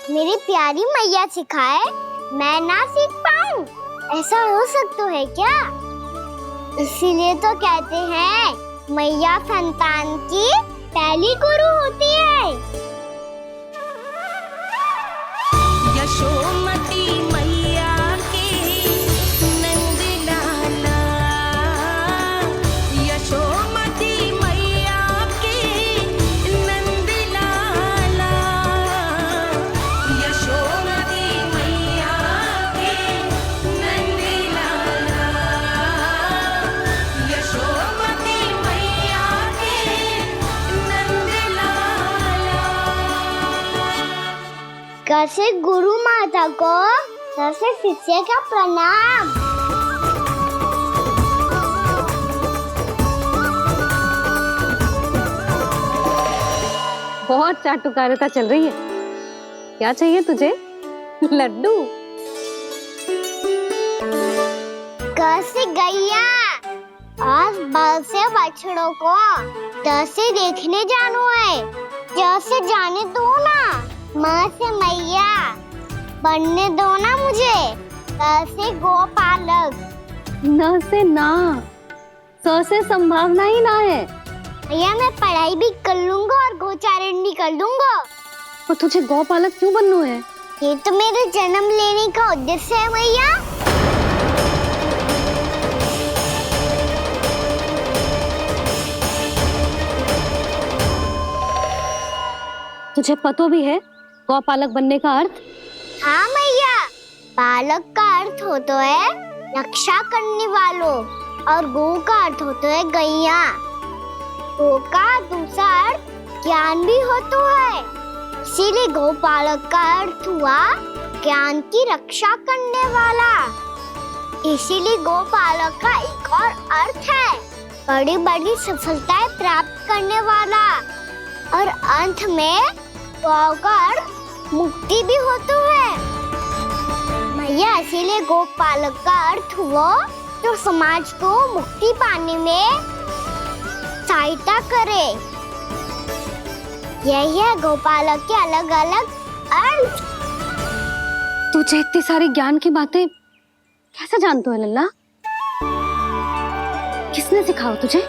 मेरी प्यारी मैया सिखाए मैं ना सीख पाऊं, ऐसा हो सकता है क्या? इसीलिए तो कहते हैं मैया संतान की पहली गुरु होती है। यशोमती मैया के नंद लाला, यशोमती मैया के नंद लाला, यशोमती मैया के नंद लाला, यशोमती मैया के नंद लाला। कैसे गुरु माता को सबसे शिष्य का प्रणाम। बहुत चाटुकारिता चल रही है। क्या चाहिए तुझे? लड्डू? कैसे गैया आज बल से बछड़ों को कैसे देखने जानो है, जैसे जाने दो ना, माँ से मैया बनने दो ना मुझे, कैसे गोपालक। न से ना, स से संभावना ही ना है। भैया मैं पढ़ाई भी कर लूंगा और गोचारण भी कर दूंगा। और तुझे गौपालक क्यों बनना है? ये तो मेरे जन्म लेने का उद्देश्य है भैया। तुझे पतो भी है गौपालक बनने का अर्थ? हाँ भैया, पालक का अर्थ होता है रक्षा करने वालों और गो का अर्थ होता है गैया। गो का दूसरा अर्थ ज्ञान भी होता है, इसीलिए गोपालक का अर्थ हुआ ज्ञान की रक्षा करने वाला। इसीलिए गोपालक का एक और अर्थ है बड़ी बड़ी सफलताएं प्राप्त करने वाला, और अंत में गौ का अर्थ मुक्ति भी होता है। भैया इसीलिए गोपालक का अर्थ हुआ जो समाज को मुक्ति पाने में सहायता करे। यही है गोपालक के अलग अलग अर्थ। तुझे इतनी सारी ज्ञान की बातें कैसे जानते हो लल्ला? किसने सिखाओ तुझे?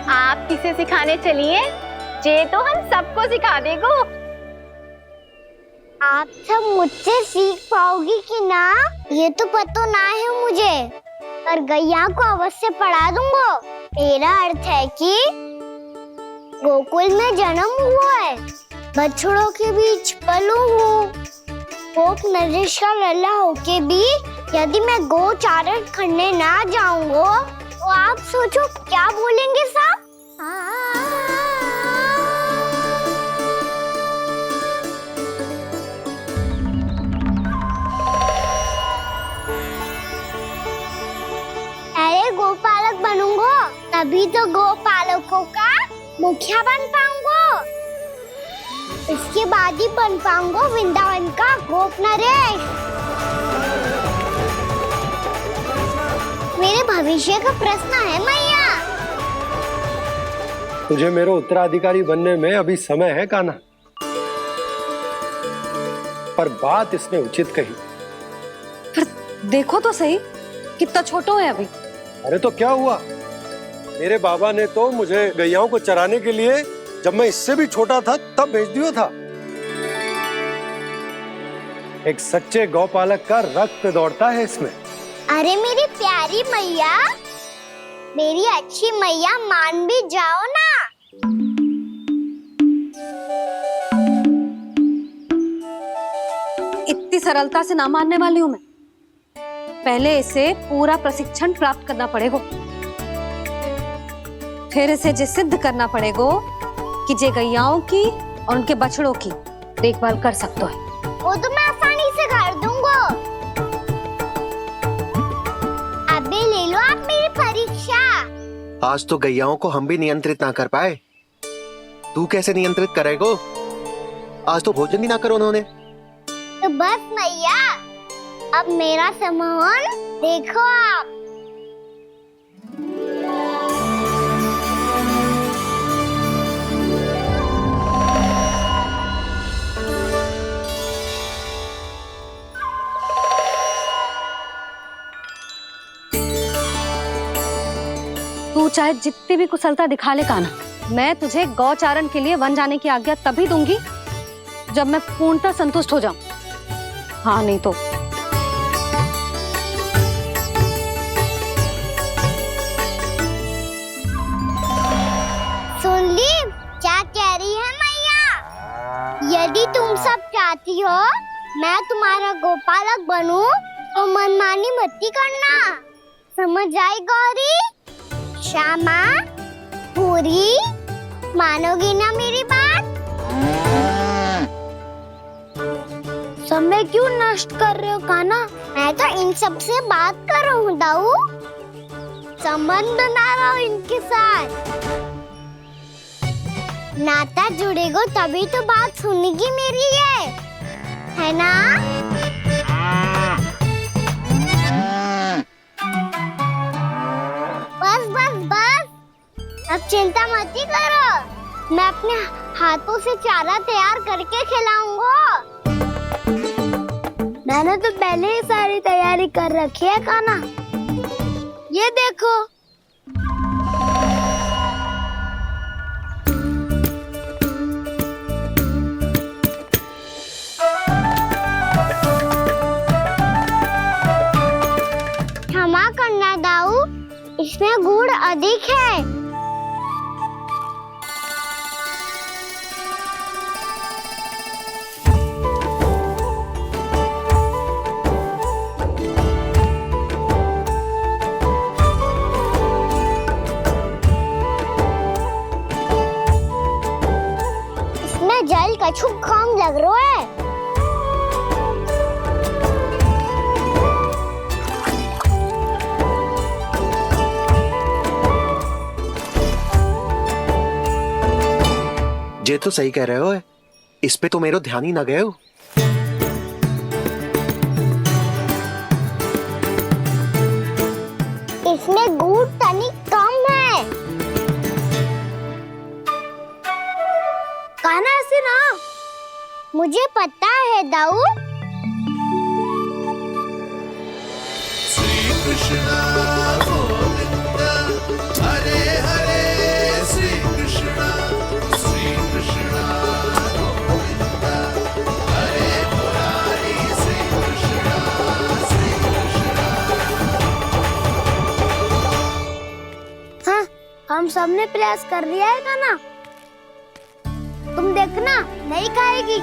आप किसे सिखाने चलिए, जे तो हम सबको सिखा देगो। आप सब मुझसे सीख पाओगी कि ना ये तो पता ना है मुझे, पर गैया को अवश्य पढ़ा दूंगा। मेरा अर्थ है कि गोकुल में जन्म हुआ है, बछड़ों के बीच पलू हूँ, गोप नरेश का लल्ला होके भी यदि मैं गोचारण करने ना जाऊंगा तो आप सोचो क्या बोलेंगे साहब? अरे गोपालक बनूंगा तभी तो गोपालकों का मुखिया बन पाऊंगा, इसके बाद ही बन पाऊंगा वृंदावन का गोप नरेश। मेरे भविष्य का प्रश्न है मैया। तुझे मेरा उत्तराधिकारी बनने में अभी समय है कान्हा, पर बात इसने उचित कही। पर देखो तो सही, कितना छोटा है अभी। अरे तो क्या हुआ, मेरे बाबा ने तो मुझे गैयाओं को चराने के लिए जब मैं इससे भी छोटा था तब भेज दिया था। एक सच्चे गौपालक का रक्त दौड़ता है इसमें। अरे मेरी प्यारी मैया, मेरी अच्छी मैया, मान भी जाओ ना। इतनी सरलता से ना मानने वाली हूं मैं। पहले इसे पूरा प्रशिक्षण प्राप्त करना पड़ेगा, फिर इसे जे सिद्ध करना पड़ेगा कि जे गैयाओं की और उनके बछड़ों की देखभाल कर सकता है। वो तो मैं आसानी से कर दूंगा। अबे ले लो आप मेरी परीक्षा। आज तो गैयाओं को हम भी नियंत्रित ना कर पाए, तू कैसे नियंत्रित करेगो? आज तो भोजन भी ना करो उन्होंने। तो बस मैया, अब मेरा सम्मान देखो आप। चाहे जितनी भी कुशलता दिखा ले कान्हा, मैं तुझे गौचारण के लिए वन जाने की आज्ञा तभी दूंगी जब मैं पूर्णतः संतुष्ट हो जाऊं। हाँ नहीं तो सुन ली क्या कह रही है मैया? यदि तुम सब चाहती हो मैं तुम्हारा गोपालक बनूं तो मनमानी मत करना, समझ आई गौरी? श्यामा, पूरी, मानोगी ना मेरी बात? समय क्यों नष्ट कर रहे हो कान्हा? मैं तो इन सब से बात कर रहा हूँ दाऊ, संबंध बना रहा हूँ इनके साथ। नाता जुड़ेगा तभी तो बात सुनेगी मेरी है ना? बस बस बस, अब चिंता मत ही करो, मैं अपने हाथों से चारा तैयार करके खिलाऊंगा। मैंने तो पहले ही सारी तैयारी कर रखी है कान्हा, ये देखो। क्षमा करना दाऊ, इसमें गुड़ अधिक है। इसमें जल कछु कम लग रहा है। ये तो सही कह रहे हो, इस पे तो मेरा ध्यान ही ना गए हो। इसमें गुड़ तनिक कम है। कान्हा ऐसे ना, मुझे पता है दाऊ। श्री कृष्ण गोविंद हरे हरे, श्री कृष्ण गोविंद हरे मुरारी, श्री कृष्ण हाँ, हम सबने प्रयास कर लिया है कान्हा, तुम देखना नहीं खाएगी।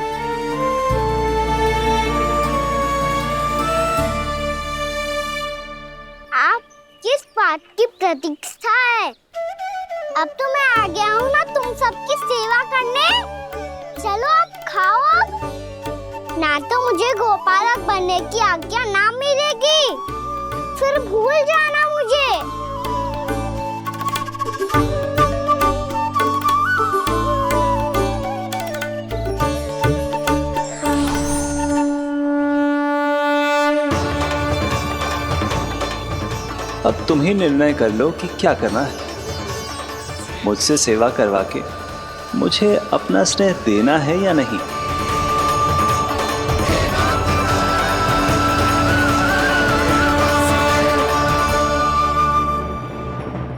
आप किस बात की प्रतीक्षा है? अब तो मैं आ गया हूँ ना तुम सबकी सेवा करने। चलो अब खाओ अब। ना तो मुझे गोपालक बनने की आज्ञा ना मिलेगी, फिर भूल जाना मुझे। अब तुम ही निर्णय कर लो कि क्या करना है। मुझसे सेवा करवा के मुझे अपना स्नेह देना है या नहीं।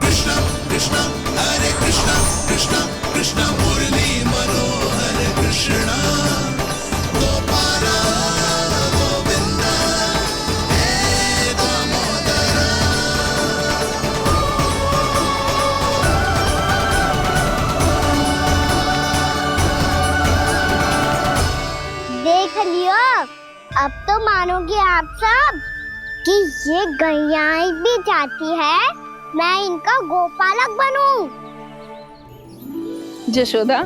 कृष्ण कृष्ण हरे कृष्ण कृष्ण कृष्ण मुरली मनोहर कृष्ण गोपाल गोविंद हे दामोदर। देख लियो, अब तो मानोगे आप सब कि ये गैयाएं भी चाहती है मैं इनका गोपालक बनूं। जशोदा,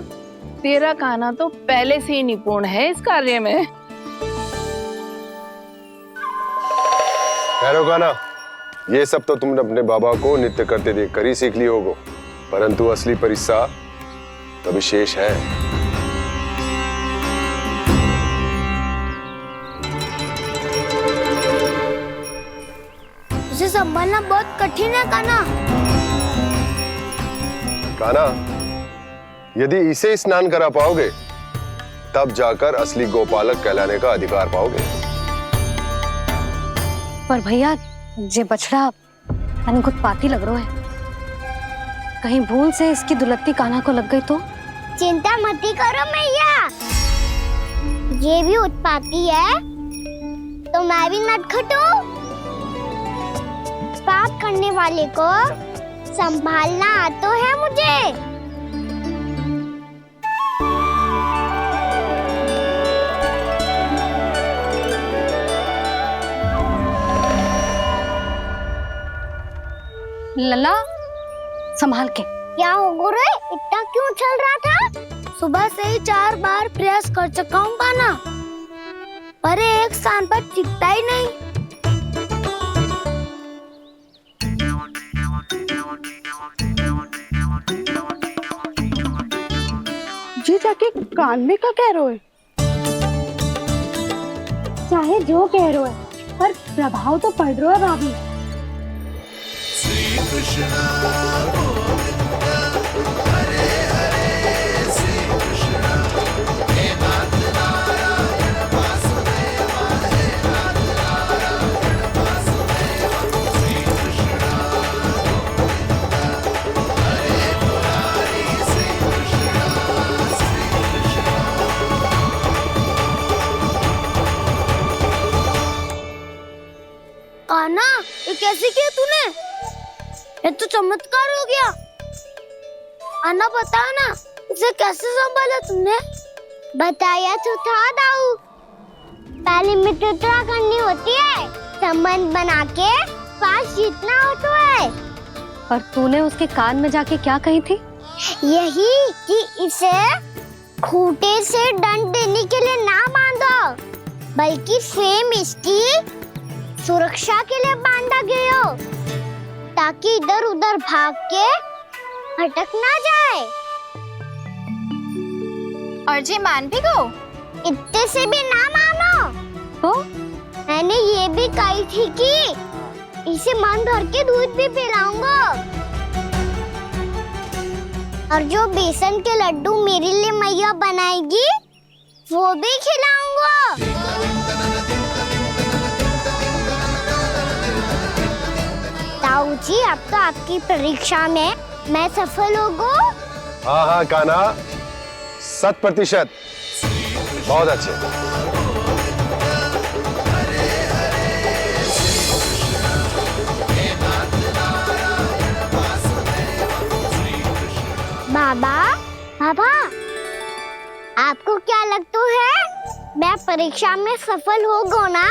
तेरा कान्हा तो पहले से ही निपुण है इस कार्य में। खैर होगा ना, ये सब तो तुमने अपने बाबा को नृत्य करते देखकर ही सीख ली होगो, परंतु असली परिस्सा तो विशेष है। उसे संभालना बहुत कठिन है कान्हा। कान्हा, यदि इसे स्नान करा पाओगे तब जाकर असली गोपालक कहलाने का अधिकार पाओगे। पर भैया, ये बछड़ा उत्पाती लग रहा है। कहीं भूल से इसकी दुलत्ती कान्हा को लग गई तो? चिंता मत करो मैया, ये भी उत्पाती है तो मैं भी नटखट हूँ। पाप करने वाले को संभालना आता है मुझे। लला संभाल के। क्या हो गुरु, इतना क्यों चल रहा था? सुबह से ही 4 बार प्रयास कर चुका हूँ कान्हा, पर एक स्थान पर टिकता ही नहीं। जी जाके कान में क्या कह रहे हो? चाहे जो कह रहे हो पर प्रभाव तो पड़ रहा है भाभी। श्री कृष्णा गोविंद हरे हरे श्री कृष्णा हे नाथ नारायण वासुदेव हे नाथ नारायण वासुदेव श्री कृष्णा गोविंद हरे मुरारी श्री कृष्णा कान्हा, ये कैसे किया तूने? ये तो चमत्कार हो गया। आना बता ना, इसे कैसे संभाला तुमने? बताया तो था दाऊ, पहले मित्रता करनी होती है, संबंध बना के पास जीतना होता है। पर तूने उसके कान में जाके क्या कही थी? यही कि इसे खूंटे से दंड देने के लिए ना बांधो, बल्कि स्वयं इसकी सुरक्षा के लिए बांधा गया हो, ताकि इधर उधर भाग के भटक ना जाए। और जी मान भी गो? इतने से भी ना मानो। तो मैंने ये भी कही थी कि इसे मन भर के दूध भी पिलाऊंगा, और जो बेसन के लड्डू मेरे लिए मैया बनाएगी वो भी खिलाऊंगा। ताऊ जी, अब तो आपकी परीक्षा में मैं सफल होगा। हाँ हाँ कान्हा, 100%। बहुत अच्छे। बाबा, बाबा, आपको क्या लगता है मैं परीक्षा में सफल होगा ना?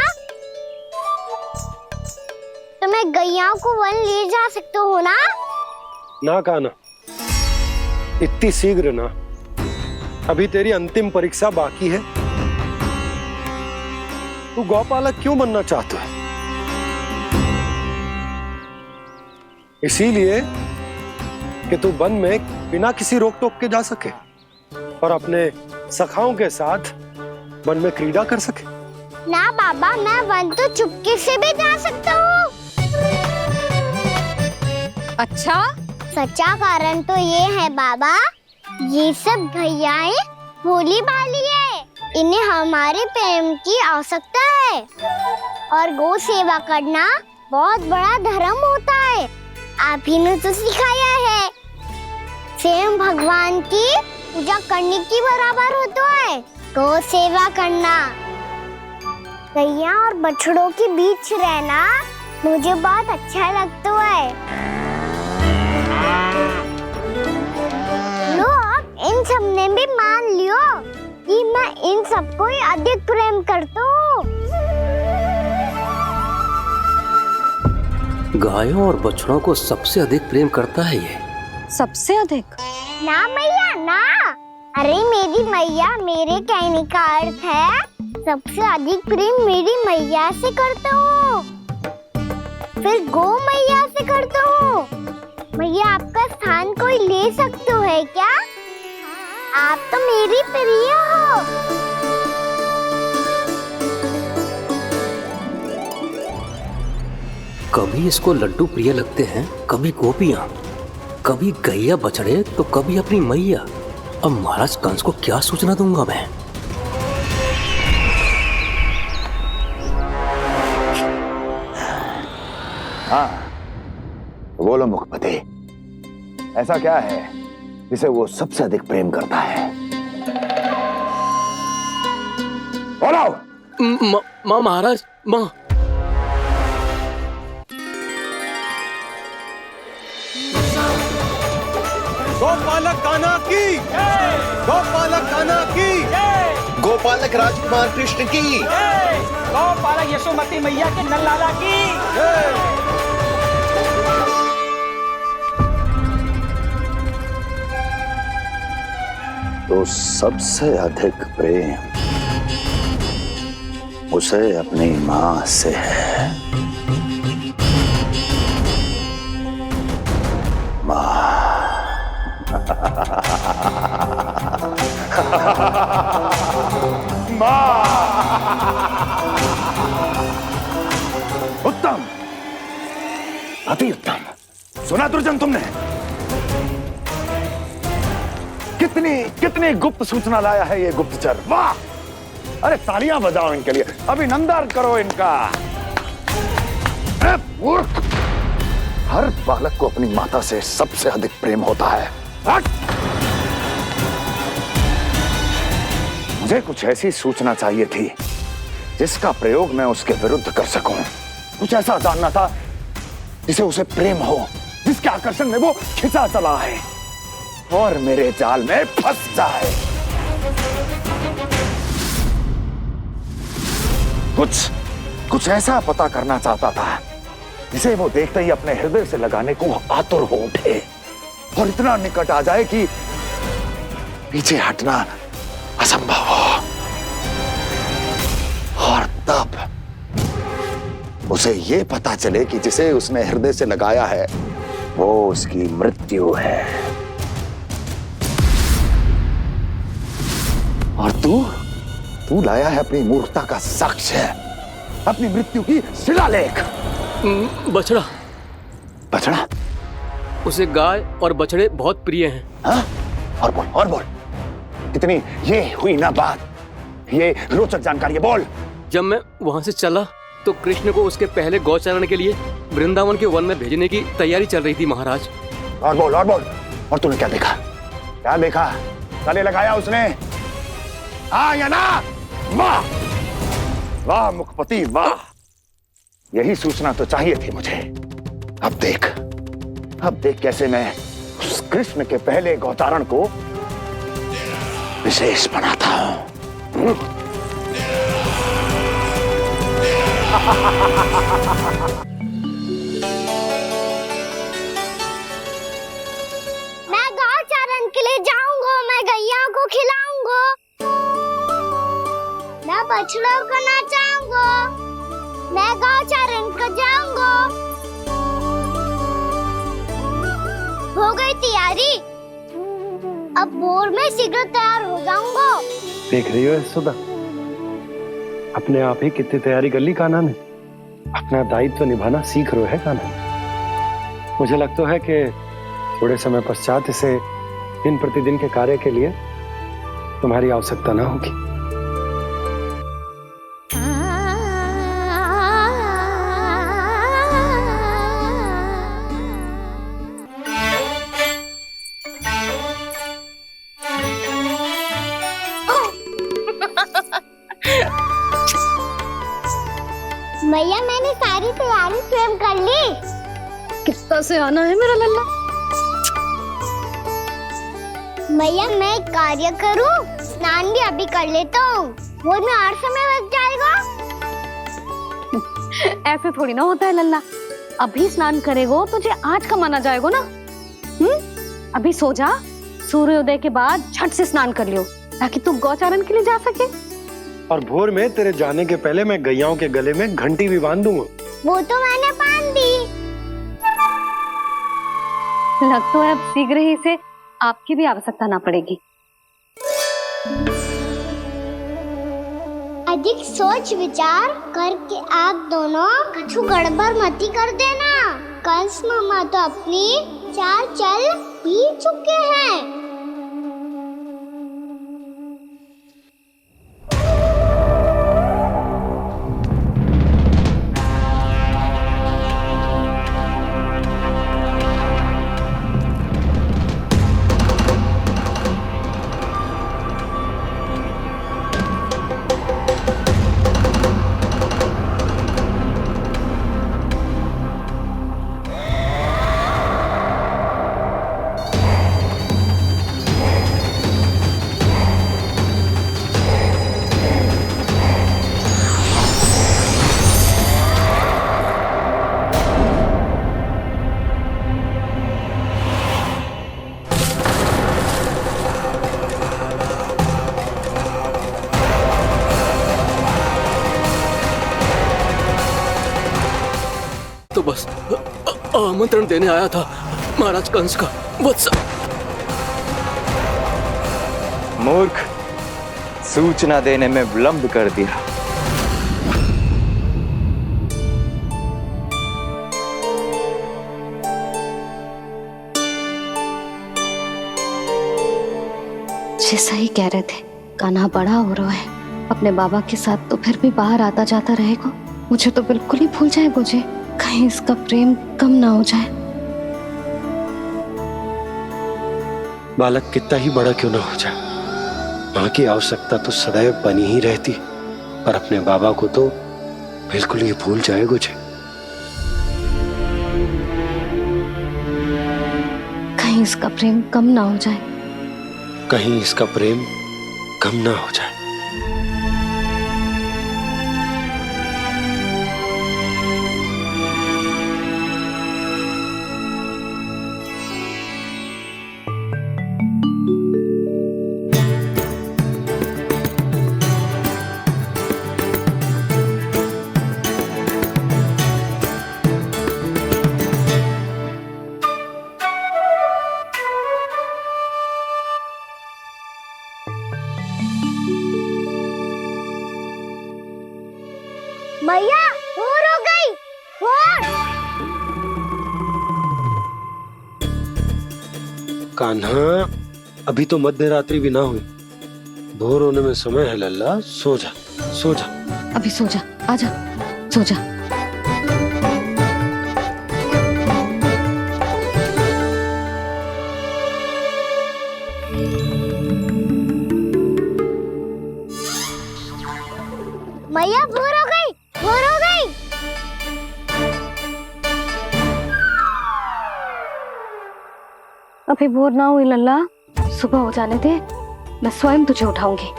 तो मैं गैयाओं को वन ले जा सकता हूँ ना? ना कान्हा, इतनी शीघ्र ना, अभी तेरी अंतिम परीक्षा बाकी है। तू गौपालक क्यों बनना चाहता है? इसीलिए कि तू वन में बिना किसी रोक टोक के जा सके और अपने सखाओं के साथ वन में क्रीड़ा कर सके। ना बाबा, मैं वन तो चुपके से भी जा सकता हूँ। अच्छा, सच्चा कारण तो ये है बाबा, ये सब गैयाएं भोली भाली है, इन्हें हमारे प्रेम की आवश्यकता है, और गौ सेवा करना बहुत बड़ा धर्म होता है। आप ही ने तो सिखाया है, स्वयं भगवान की पूजा करने की बराबर होता है गौ सेवा करना। गैया और बछड़ों के बीच रहना मुझे बहुत अच्छा लगता है। लो, इन सब ने भी मान लियो कि मैं इन सबको ही अधिक प्रेम करता हूँ। गायों और बछड़ों को सबसे अधिक प्रेम करता है ये। सबसे अधिक? ना मैया ना, अरे मेरी मैया, मेरे कहने का अर्थ है सबसे अधिक प्रेम मेरी मैया से करता हूँ, फिर गौ मैया से करता हूँ। मैया, आपका स्थान कोई ले सकते है क्या? आप तो मेरी प्रिय हो। कभी इसको लड्डू प्रिय लगते हैं, कभी गोपियां, कभी गैया बछड़े, तो कभी अपनी मैया। अब महाराज कंस को क्या सूचना दूंगा मैं? हाँ बोलो मुखपति, ऐसा क्या है जिसे वो सबसे अधिक प्रेम करता है? बोलो। माँ महाराज, माँ। गोपालक कान्हा की, गोपालक कान्हा की, गोपालक राजकुमार कृष्ण की, गोपालक यशोमती मैया के नल्लाला की। तो सबसे अधिक प्रेम उसे अपनी मां से है। उत्तम, अति उत्तम। सुना दुर्जन तुमने? कितनी कितनी गुप्त सूचना लाया है ये गुप्तचर। वाह! अरे तालियां बजाओ इनके लिए, अभिनंदन करो इनका। मूर्ख! हर बालक को अपनी माता से सबसे अधिक प्रेम होता है। हट! मुझे कुछ ऐसी सूचना चाहिए थी जिसका प्रयोग मैं उसके विरुद्ध कर सकूं। कुछ ऐसा जानना था जिसे उसे प्रेम हो, जिसके आकर्षण में वो खिंचा चला है और मेरे जाल में फंस जाए। कुछ ऐसा पता करना चाहता था जिसे वो देखते ही अपने हृदय से लगाने को आतुर हो उठे और इतना निकट आ जाए कि पीछे हटना असंभव हो। और तब उसे ये पता चले कि जिसे उसने हृदय से लगाया है वो उसकी मृत्यु है। और तू लाया है अपनी मूर्खता का साक्ष्य, अपनी मृत्यु की शिलालेख। बछड़ा। बछड़ा? उसे गाय और बछड़े बहुत प्रिय हैं। हाँ? और बोल। इतनी ये हुई ना बात, ये रोचक जानकारी है, बोल। जब मैं वहां से चला तो कृष्ण को उसके पहले गौचारण के लिए वृंदावन के वन में भेजने की तैयारी चल रही थी महाराज। और बोल। और तूने क्या देखा? गले लगाया उसने? हाँ या ना? वाह मुखपति वाह! यही सूचना तो चाहिए थी मुझे। अब देख कैसे मैं उस कृष्ण के पहले गौचारण को विशेष बनाता हूं। मैं गौचारण के लिए जाऊंगा, मैं गैया को खिलाऊंगा, मैं बछड़ों को नचाऊंगा, मैं गौचारण को जाऊंगा। हो गई तैयारी, अब भोर में शीघ्र तैयार हो जाऊंगा। देख रही हो सुधा, अपने आप ही कितनी तैयारी कर ली कान्हा ने। अपना दायित्व निभाना सीख रहे है कान्हा। मुझे लगता है कि थोड़े समय पश्चात इसे दिन प्रतिदिन के कार्य के लिए तुम्हारी आवश्यकता ना होगी। भैया मैंने सारी तैयारी स्वयं कर ली। कितना से आना है मेरा लल्ला? भैया मैं एक कार्य करूं, स्नान भी अभी कर लेता हूँ, वो में और समय लग जाएगा। ऐसे थोड़ी ना होता है लल्ला, अभी स्नान करेगो तुझे आज कमाना जाएगो ना। अभी सो जा, सूर्योदय के बाद झट से स्नान कर लियो ताकि तू गौचारण के लिए जा सके। और भोर में तेरे जाने के पहले मैं गैयाओं के गले में घंटी भी बांध दूंगा। वो तो मैंने बांध दी। लग तो है अब शीघ्र ही से आपकी भी आवश्यकता ना पड़ेगी। अधिक सोच विचार करके आप दोनों कछु गड़बड़ मती कर देना। कंस मामा तो अपनी चाल चल ही चुके हैं। तो बस आमंत्रण देने आया था महाराज कंस का। वत्स मूर्ख, सूचना देने में विलंब कर दिया। जैसा ही कह रहे थे, कान्हा बड़ा हो रहा है, अपने बाबा के साथ तो फिर भी बाहर आता जाता रहेगा। मुझे तो बिल्कुल ही भूल जाएगा जी, कहीं इसका प्रेम कम ना हो जाए। बालक कितना ही बड़ा क्यों ना हो जाए, माँ की आवश्यकता तो सदैव बनी ही रहती, पर अपने बाबा को तो बिल्कुल ही भूल जाए मुझे। कहीं इसका प्रेम कम ना हो जाए, कहीं इसका प्रेम कम ना हो जाए। मैया भोर हो गई, भोर। कान्हा, अभी तो मध्य रात्रि भी ना हुई, भोर होने में समय है लल्ला, सो जा सो जा। अभी सो जा, आजा सो जा। मैया भोर हो गई, भोर हो गई। अभी भोर ना हुई लल्ला, सुबह हो जाने दे, मैं स्वयं तुझे उठाऊंगी।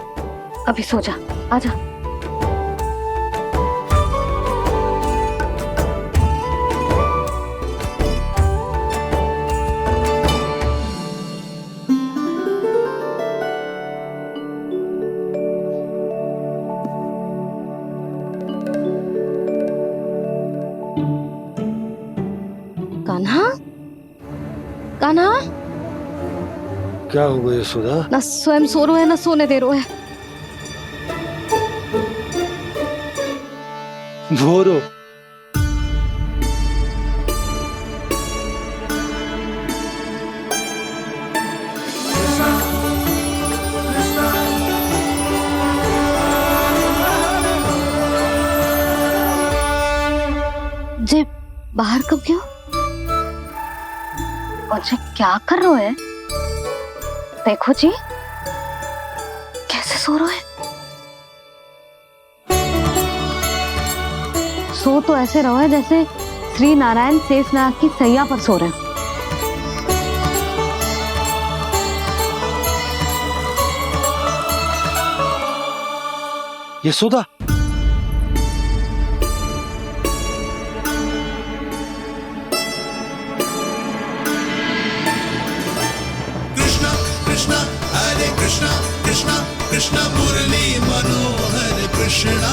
अभी सो जा, आजा। कान्हा, कान्हा, क्या हो गया सुधा? ना स्वयं सो रहे है ना सोने दे रहे है। भोरो जे बाहर कब गयो? और जे क्या कर रहे है? देखो जी, कैसे सो रहे है। सो तो ऐसे रहो है जैसे श्री नारायण शेषनाग की सैया पर सो रहे हैं। यशोदा, कृष्णा कृष्णा हरे कृष्णा कृष्णा कृष्णा मुरली मनोहर कृष्णा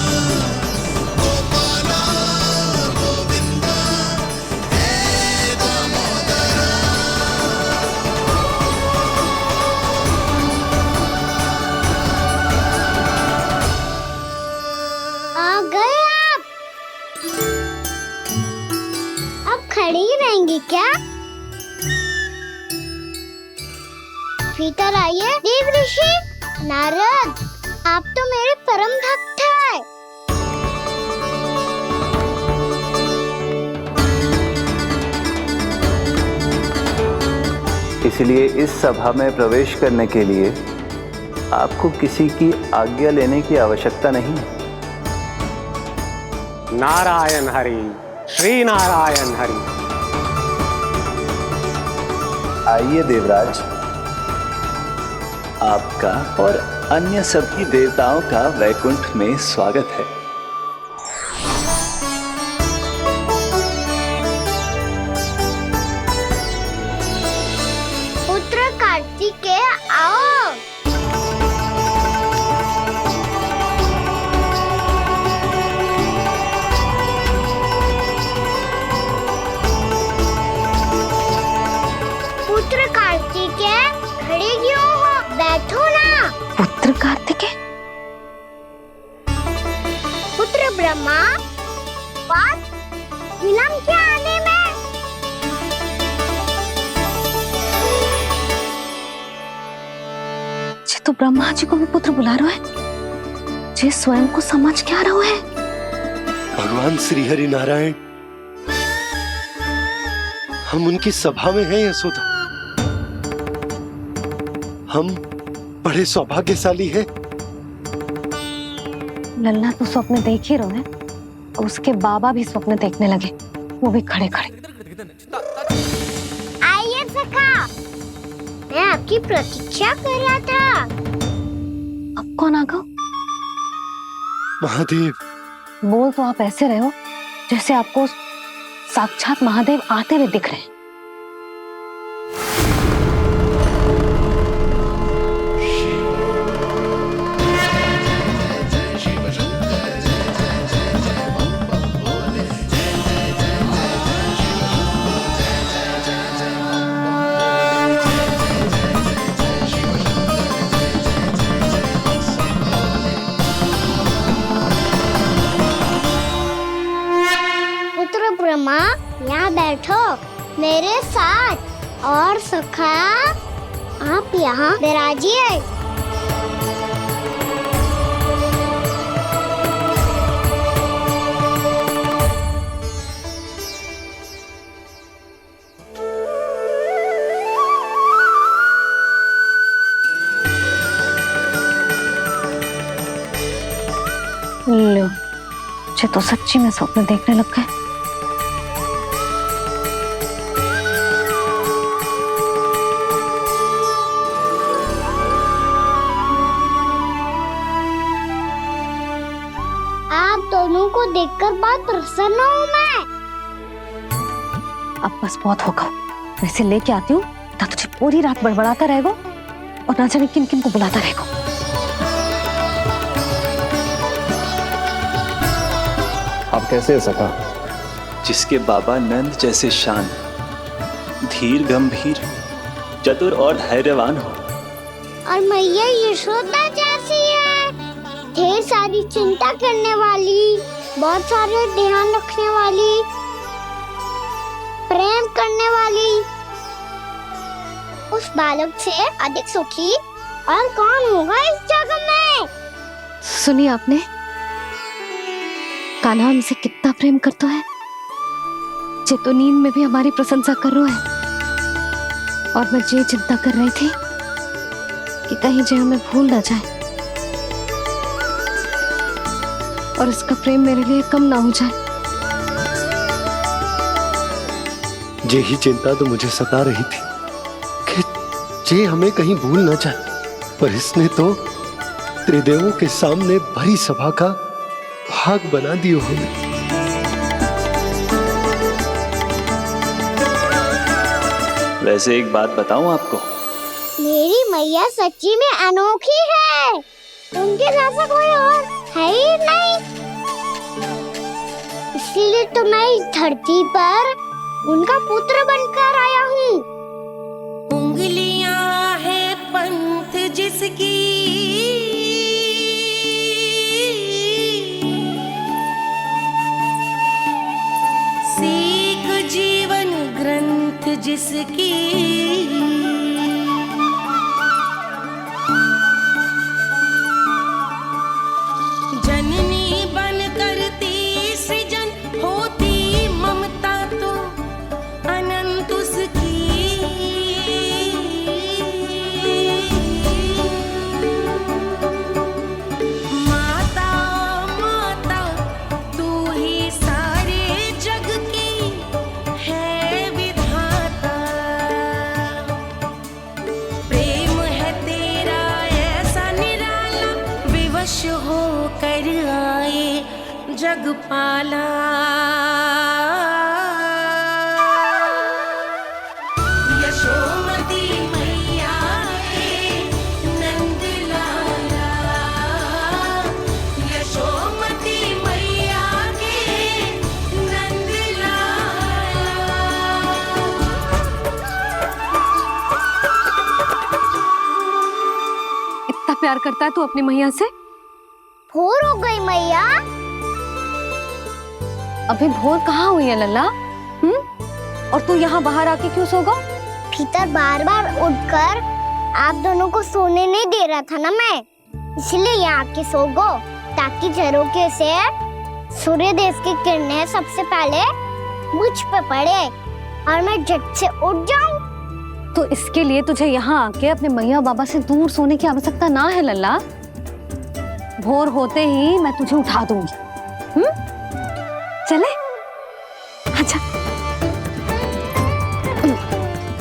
गोपाला गोविंदा हे दामोदरा। आ गए आप। अब खड़ी ही रहेंगी क्या? भीतर आइए। देव ऋषि नारद, आप तो मेरे परम भक्त हैं। इसलिए इस सभा में प्रवेश करने के लिए आपको किसी की आज्ञा लेने की आवश्यकता नहीं है। नारायण हरि, श्री नारायण हरि। आइए देवराज, आपका और अन्य सभी देवताओं का वैकुंठ में स्वागत है। पुत्र कार्तिकेय आओ। ब्रह्मा, बात विलंब क्या आने में? जे तो ब्रह्मा जी को भी पुत्र बुला रहा है, जे स्वयं को समझ क्या रहा है। भगवान श्री हरि नारायण, हम उनकी सभा में हैं यशोदा। हम बड़े सौभाग्यशाली हैं। लल्ला तो स्वप्न देख ही रहे हैं, और उसके बाबा भी स्वप्न देखने लगे, वो भी खड़े खड़े। आइए सखा, मैं आपकी प्रतीक्षा कर रहा था। अब कौन आ गया? महादेव। बोल तो आप ऐसे रहे हो जैसे आपको साक्षात महादेव आते हुए दिख रहे हैं। ब्रह्मा, यहाँ बैठो मेरे साथ, और सखा आप यहाँ विराजिए। लो, मुझे तो सच्ची में स्वप्न देखने लग गए। आप दोनों को देखकर बहुत प्रसन्न हूँ मैं। अब बस बहुत होगा, वैसे लेके आती हूँ, ना तुझे पूरी रात बड़बड़ाता रहेगा और ना जाने किन किन को बुलाता रहेगा। आप कैसे सका? जिसके बाबा नंद जैसे शान, धीर गंभीर, चतुर और धैर्यवान हो, और मैया यशोदा जैसी है, ढेर सारी चिंता करने वाली, बहुत सारे ध्यान रखने वाली, प्रेम करने वाली। उस बालक से अधिक सुखी और कौन होगा इस जगत में? सुनिए आपने, कान्हा हमसे कितना प्रेम करता है, जे तो नींद में भी हमारी प्रशंसा कर रहा है। और मैं ये चिंता कर रही थी कि कहीं जे हमें भूल ना जाए और इसका प्रेम मेरे लिए कम ना हो जाए। यही चिंता तो मुझे सता रही थी कि जे हमें कहीं भूल ना जाए, पर इसने तो त्रिदेवों के सामने भरी सभा का भाग बना दियो हमें। वैसे एक बात बताऊं आपको, मेरी मैया सच्ची में अनोखी है, उनके जैसा कोई और है ही नहीं। इसलिए तो मैं इस धरती पर उनका पुत्र बनकर आया हूँ। उंगलियां है पंथ जिसकी, सीख जीवन ग्रंथ जिसकी, जननी बन करती सृजन होती ममता तो अनंत उसकी। माता माता तू ही सारे जग की है विधाता, प्रेम है तेरा ऐसा निराला, विवश हो कर आए जग पाला। यशोमती मैया के नंद लाला, यशोमती मैया के नंद लाला। इतना प्यार करता है तू अपनी मैया से? भोर हो गई मैया, अभी भोर कहाँ हुई है लल्ला? और तू यहाँ बाहर आके क्यों सो गो? भीतर बार बार उठकर आप दोनों को सोने नहीं दे रहा था ना मैं, इसलिए यहाँ आके सो गो, ताकि झरोखे से सूर्य देव की किरणें सबसे पहले मुझ पे पड़े और मैं झट से उठ जाऊं। तो इसके लिए तुझे यहाँ आके अपने मैया बाबा से दूर सोने की आवश्यकता ना है लल्ला। भोर होते ही मैं तुझे उठा दूंगी। चले? अच्छा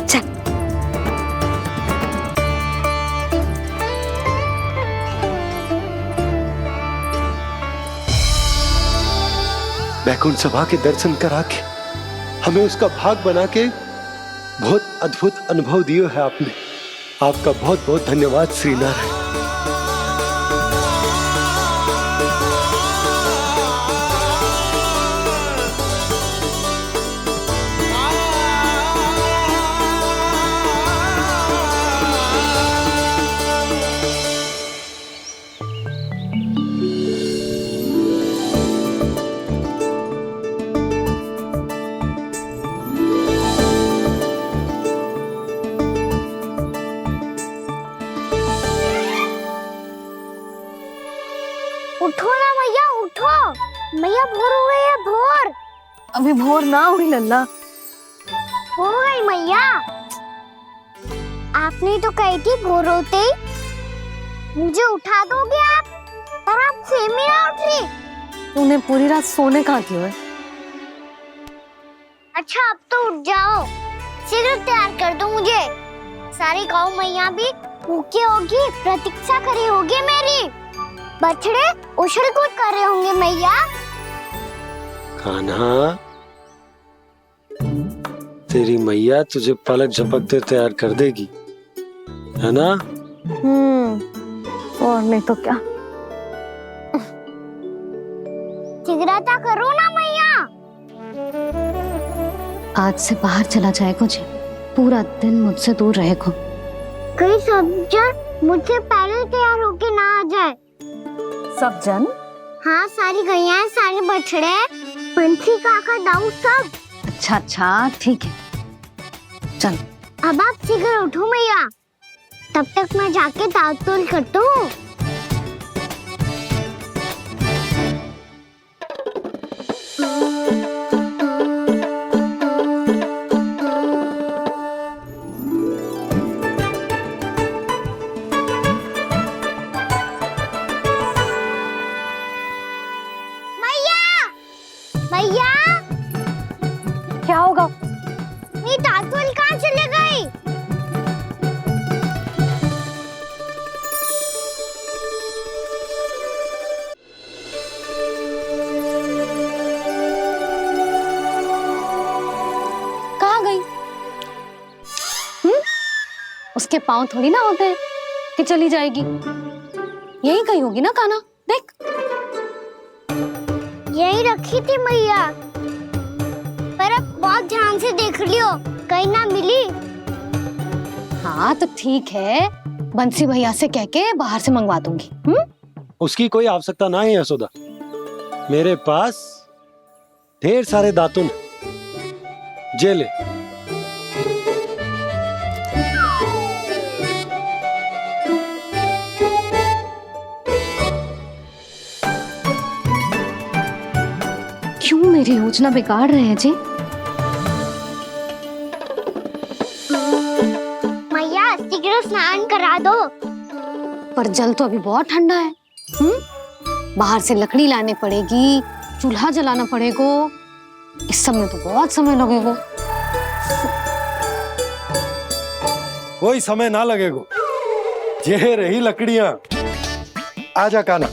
चल। बैकुंठ सभा के दर्शन करा के हमें उसका भाग बना के बहुत अद्भुत अनुभव दिए है आपने। आपका बहुत बहुत धन्यवाद श्रीनारायण। उठो ना मैया, उठो। मैया भोर हो गई है, भोर। अभी भोर ना हुई लल्ला। हो गई मैया। आपने तो कही थी भोर होते ही मुझे उठा दोगे आप, पर आप सेम ही ना उठ रही। तूने पूरी रात सोने कहाँ की है? अच्छा अब तो उठ जाओ, शीघ्र तैयार कर दो मुझे। सारी गौ मैया भी भूखी होगी, प्रतीक्षा करी होगी मेरी। बछड़े उछल कूद कर रहे होंगे मैया। कान्हा, तेरी मैया तुझे पलक झपकते तैयार कर देगी, है ना? और नहीं तो क्या। शीघ्रता करो ना मैया। आज से बाहर चला जाएगा जी, पूरा दिन मुझसे दूर रहेगा। कहीं सब जन मुझसे पहले तैयार होके ना आ जाए। सब जन? हाँ, सारी गैया, सारे बछड़े, पंछी, काका, दाऊ, सब। अच्छा अच्छा ठीक है, चल। अब आप शीघ्र उठो मैया, तब तक मैं जाके ताल-तोल करता हूँ। मैया, क्या होगा? मेरी ताल-तोल कहाँ चले गई? कहाँ गई? उसके पाँव थोड़ी ना होते हैं कि चली जाएगी। यही कहीं होगी ना कान्हा, देख। यही रखी थी मैया, पर अब बहुत ध्यान से देख लियो, कहीं ना मिली। हाँ तो ठीक है, बंसी भैया से कह के बाहर से मंगवा दूंगी। उसकी कोई आवश्यकता ना है यशोदा, मेरे पास ढेर सारे दातुन, जे ले। क्यों मेरी योजना बिगाड़ रहे हैं जी? मैया शीघ्र स्नान करा दो। पर जल तो अभी बहुत ठंडा है। बाहर से लकड़ी लाने पड़ेगी, चूल्हा जलाना पड़ेगा, इस सब में तो बहुत समय लगेगा। कोई समय ना लगेगा, ये रही लकड़ियां। आजा कान्हा।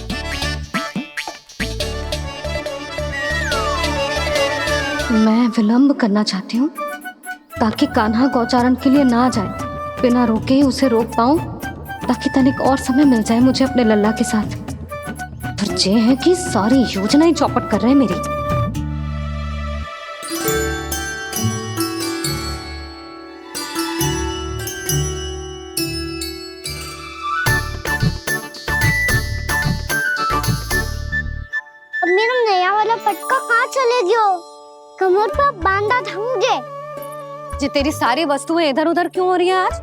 मैं विलंब करना चाहती हूँ ताकि कान्हा गौचारण के लिए ना जाए, बिना रोके ही उसे रोक पाऊं, ताकि तनिक और समय मिल जाए मुझे अपने लल्ला के साथ। पर ये है कि सारी योजना ही चौपट कर रहे हैं मेरी। अब मेरा नया वाला पटका कहाँ चले गयो? कमर पर बांधा था मुझे। जी तेरी सारी वस्तुएं इधर उधर क्यों हो रही है आज?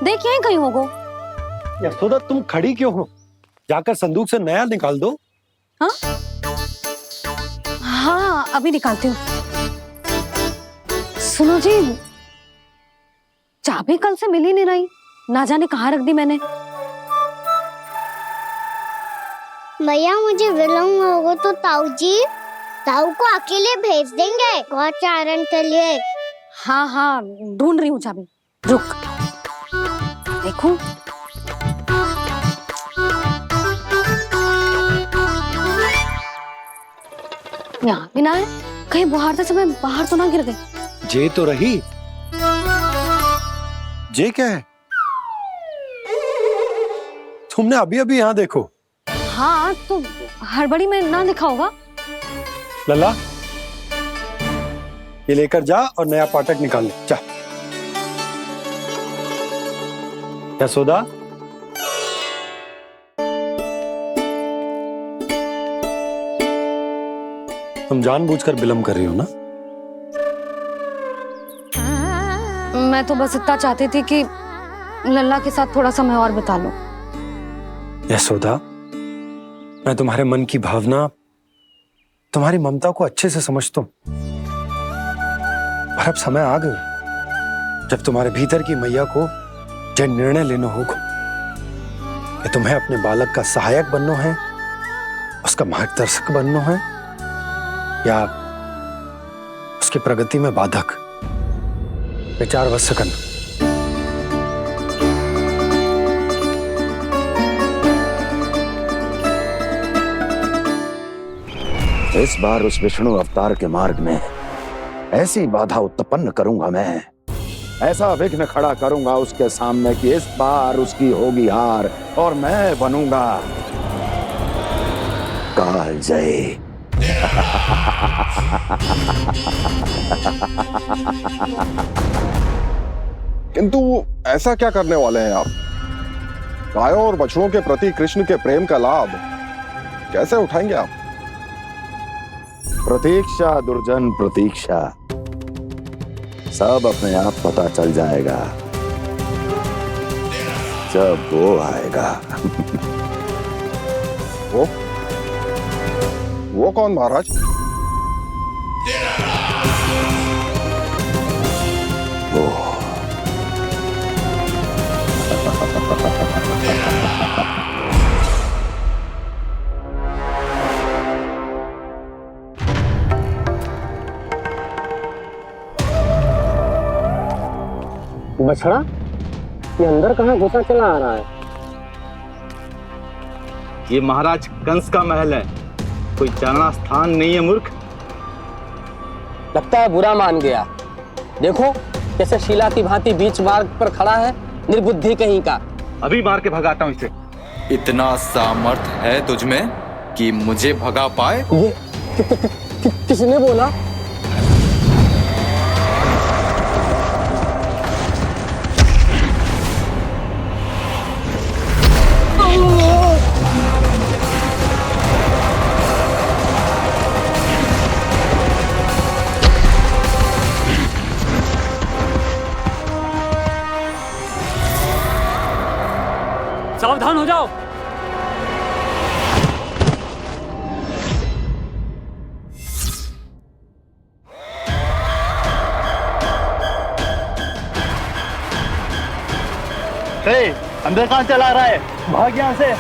देख यहीं कहीं होगो। यशोदा तुम खड़ी क्यों हो? जाकर संदूक से नया निकाल दो। हाँ हाँ अभी निकालती हूँ। सुनो जी, चाबी कल से मिल ही नहीं रही, ना जाने कहाँ रख दी मैंने। भैया मुझे विलम्ब होगा तो ताऊ को अकेले भेज देंगे गौचारण के लिए। हाँ हाँ ढूंढ रही हूँ चाबी, रुक। देखो यहाँ भी ना है, कहीं बाहर समय बाहर तो ना गिर गई। जे तो रही। जे क्या है? तुमने अभी अभी यहाँ देखो। हाँ तो हड़बड़ी में ना दिखा होगा। लल्ला ये लेकर जा और नया पाठक निकाल ले जा। यशोदा तुम जानबूझकर विलम्ब कर रही हो ना? मैं तो बस इतना चाहती थी कि लल्ला के साथ थोड़ा समय और बिता लो। यशोदा मैं तुम्हारे मन की भावना, तुम्हारी ममता को अच्छे से समझता हूं। पर अब समय आ गया जब तुम्हारे भीतर की मैया को यह निर्णय लेना होगा कि तुम्हें अपने बालक का सहायक बनना है, उसका मार्गदर्शक बनना है, या उसकी प्रगति में बाधक। विचार अवश्य करना। इस बार उस विष्णु अवतार के मार्ग में ऐसी बाधा उत्पन्न करूंगा मैं, ऐसा विघ्न खड़ा करूंगा उसके सामने कि इस बार उसकी होगी हार और मैं बनूंगा कालजयी। किंतु ऐसा क्या करने वाले हैं आप? गायों और बछड़ों के प्रति कृष्ण के प्रेम का लाभ कैसे उठाएंगे आप? प्रतीक्षा दुर्जन प्रतीक्षा, सब अपने आप पता चल जाएगा जब वो आएगा। वो कौन महाराज? वो बछड़ा, ये अंदर कहाँ घुसा चला आ रहा है? ये महाराज कंस का महल है, कोई जाना स्थान नहीं है मूर्ख। लगता है बुरा मान गया। देखो कैसे शीला की भांति बीच मार्ग पर खड़ा है, निर्बुद्धि कहीं का। अभी मार के भगाता हूँ इसे। इतना सामर्थ है तुझमें कि मुझे भगा पाए? ये किसने बोला? सावधान हो जाओ। अंदर कहाँ चला रहा है? भाग यहाँ से।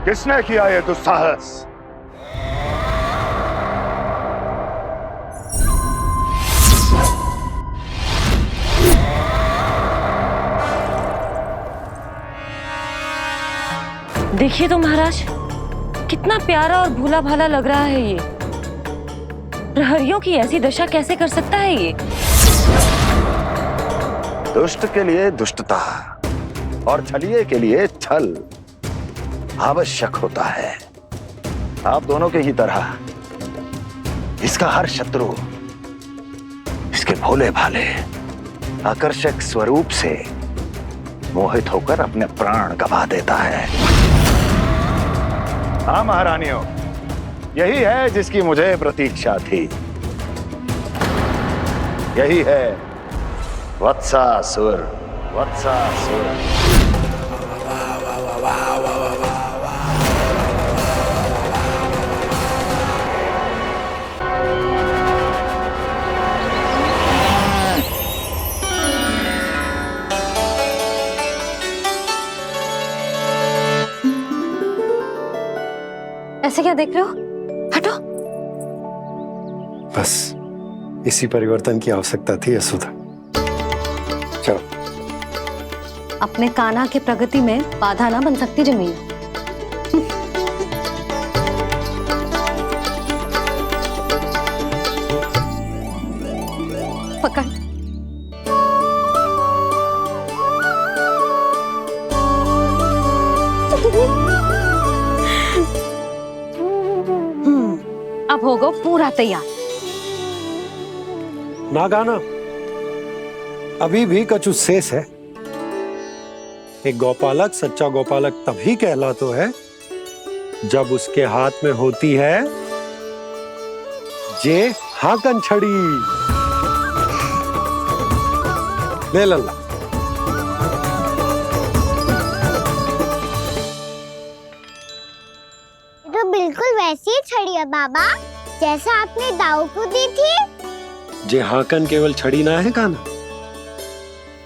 किसने किया ये दुस्साहस? देखिए तो महाराज, कितना प्यारा और भोला भाला लग रहा है ये। प्रहरियों की ऐसी दशा कैसे कर सकता है ये? दुष्ट के लिए दुष्टता और छलिए के लिए छल आवश्यक होता है। आप दोनों के ही तरह इसका हर शत्रु इसके भोले भाले आकर्षक स्वरूप से मोहित होकर अपने प्राण गंवा देता है। हाँ महारानियों, यही है जिसकी मुझे प्रतीक्षा थी। यही है वत्सासुर। वत्सासुर। ऐसे क्या देख रहे हो? हटो। बस इसी परिवर्तन की आवश्यकता थी यशोदा। चलो। अपने कान्हा के प्रगति में बाधा ना बन सकती जमीन। पकड़। अब होगा पूरा तैयार। ना गाना, अभी भी कछु शेष है। एक गौपालक सच्चा गौपालक तभी कहलाता है जब उसके हाथ में होती है जे हाकन छड़ी। ले लल्ला। तो बिल्कुल वैसी ही छड़ी है बाबा जैसा आपने दाऊ को दी थी। जे हाकन केवल छड़ी ना है कान्हा,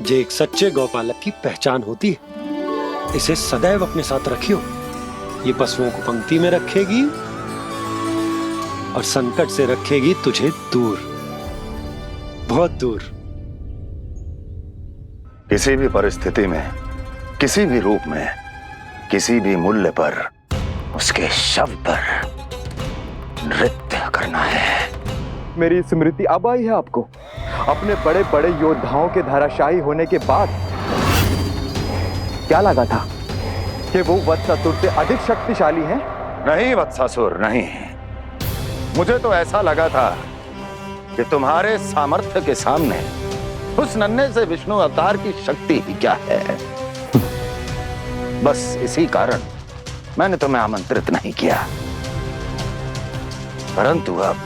जे एक सच्चे गौपालक की पहचान होती है। इसे सदैव अपने साथ रखियो। ये पशुओं को पंक्ति में रखेगी और संकट से रखेगी तुझे दूर, बहुत दूर। किसी भी परिस्थिति में, किसी भी रूप में, किसी भी मूल्य पर उसके शव पर नृत्य करना है। मेरी स्मृति अब आई है आपको? अपने बड़े बड़े योद्धाओं के धराशायी होने के बाद क्या लगा था कि वो वत्सासुर से अधिक शक्तिशाली हैं? नहीं वत्सासुर, नहीं। मुझे तो ऐसा लगा था कि तुम्हारे सामर्थ्य के सामने उस नन्हे से विष्णु अवतार की शक्ति ही क्या है। बस इसी कारण मैंने तुम्हें आमंत्रित नहीं किया। परंतु अब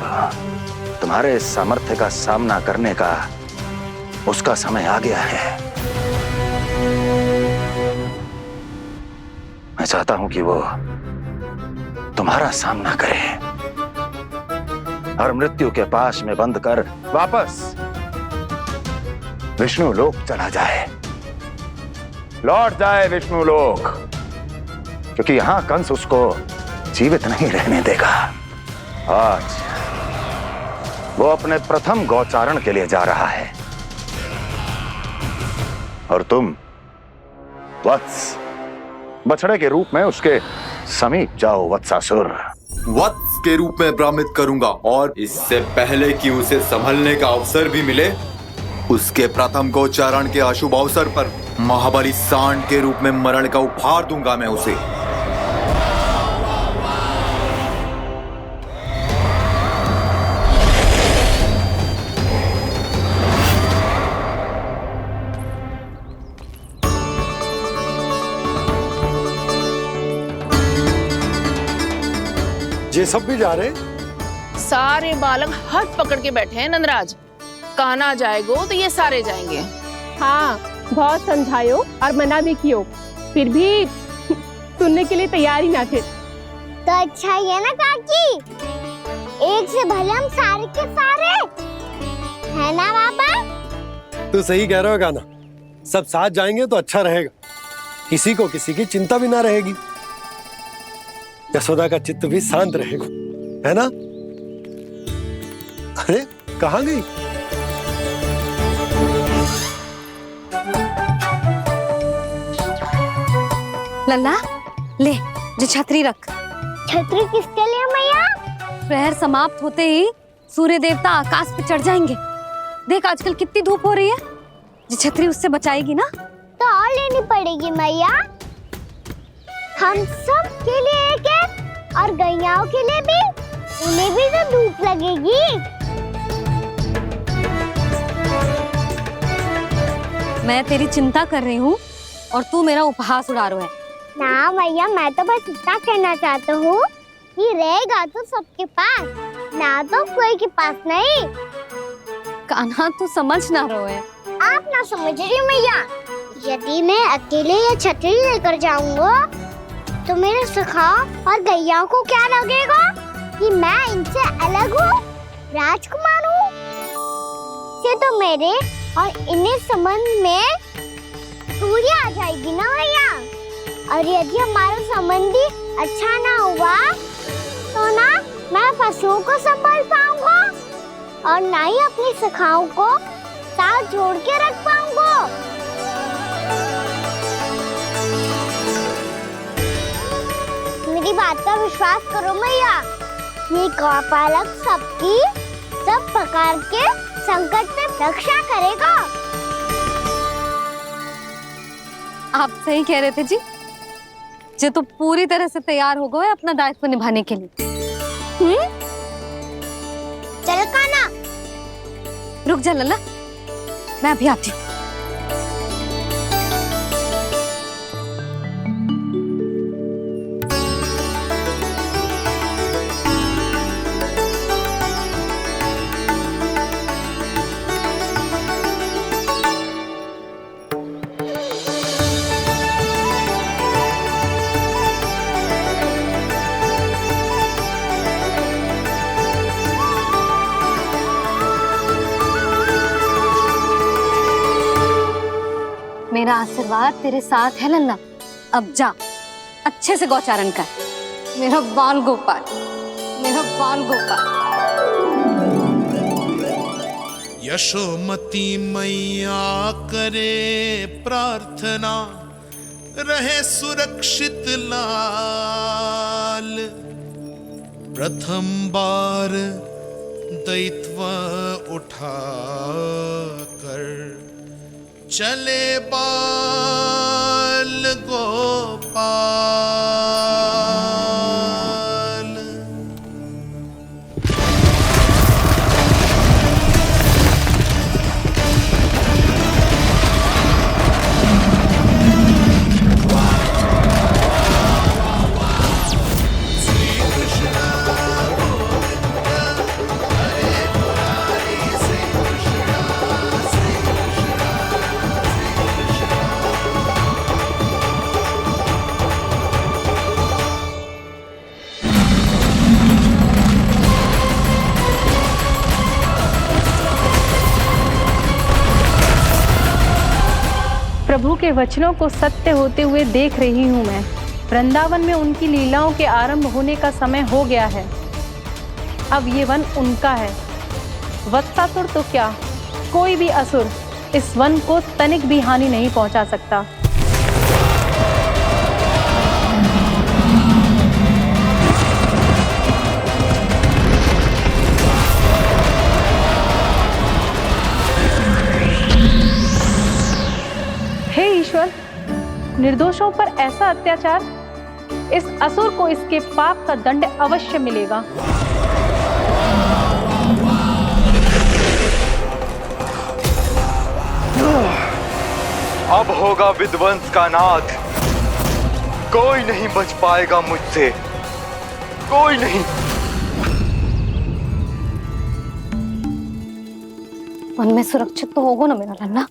तुम्हारे सामर्थ्य का सामना करने का उसका समय आ गया है। मैं चाहता हूं कि वो तुम्हारा सामना करे और मृत्यु के पाश में बंद कर वापस विष्णु लोक चला जाए, लौट जाए विष्णु लोक, क्योंकि यहां कंस उसको जीवित नहीं रहने देगा। आज वो अपने प्रथम गौचारण के लिए जा रहा है और तुम वत्स बछड़े के रूप में उसके समीप जाओ वत्सासुर। वत्स के रूप में भ्रमित करूंगा और इससे पहले कि उसे संभलने का अवसर भी मिले, उसके प्रथम गोचारण के अशुभ अवसर पर महाबली सांड के रूप में मरण का उपहार दूंगा मैं उसे। ये सब भी जा रहे? सारे बालक हाथ पकड़ के बैठे हैं नंदराज। कान्हा जाएगो तो ये सारे जाएंगे। हाँ, बहुत समझायो और मना भी कियो, फिर भी सुनने के लिए तैयार ही ना थे। तो अच्छा ही है ना काकी, एक से भले हम सारे के सारे, है ना बाबा? तू सही कह रहा हो गाना, सब साथ जाएंगे तो अच्छा रहेगा, किसी को किसी की चिंता भी ना रहेगी, यशोदा का चित्त भी शांत रहेगा, है ना? अरे कहाँ गई? लल्ला ले, जो छतरी रख। छतरी किसके लिए मैया? प्रहर समाप्त होते ही सूर्य देवता आकाश पे चढ़ जाएंगे। देख आजकल कितनी धूप हो रही है, जो छतरी उससे बचाएगी ना। तो और लेनी पड़ेगी मैया, हम सब के लिए एक एक और गैयाओं के लिए भी, उन्हें भी तो धूप लगेगी। मैं तेरी चिंता कर रही हूँ और तू मेरा उपहास उड़ा रहा है। ना भैया, मैं तो बस इतना कहना चाहता हूँ कि रहेगा तो सबके पास, ना तो कोई के पास नहीं। कान्हा तू समझ ना रहो है। आप ना समझ रही मैया। यदि मैं अकेले ये छतरी लेकर जाऊंगा तो मेरे सखा और गैया को क्या लगेगा कि मैं इनसे अलग हूँ, राजकुमार हूँ। ये तो मेरे और इन्हें संबंध में दूरी आ जाएगी ना भैया। और यदि हमारा संबंध ही अच्छा ना हुआ तो ना मैं पशुओं को संभाल पाऊंगा और ना ही अपनी सखाओं को साथ जोड़ के रख पाऊंगा। मेरी बात का विश्वास करो मैया, ये गौपालक सबकी सब प्रकार के संकट से रक्षा करेगा। आप सही कह रहे थे जी। जो तो पूरी तरह से तैयार हो गए अपना दायित्व निभाने के लिए। चल कान्हा। रुक जा लल्ला, मैं अभी आती हूँ। मेरा आशीर्वाद तेरे साथ है लल्ला। अब जा, अच्छे से गौचारण कर। मेरा बाल गोपाल, मेरा बाल गोपाल। यशोमती मैया करे प्रार्थना, रहे सुरक्षित लाल। प्रथम बार दैत्व उठा कर चले बाल गोपाल। प्रभु के वचनों को सत्य होते हुए देख रही हूँ मैं। वृंदावन में उनकी लीलाओं के आरंभ होने का समय हो गया है। अब ये वन उनका है। वत्सासुर तो क्या, कोई भी असुर इस वन को तनिक भी हानि नहीं पहुंचा सकता। हे ईश्वर, निर्दोषों पर ऐसा अत्याचार, इस असुर को इसके पाप का दंड अवश्य मिलेगा। अब होगा विध्वंस का नाद। कोई नहीं बच पाएगा मुझसे, कोई नहीं। वन में सुरक्षित तो होगा ना मेरा लल्ला।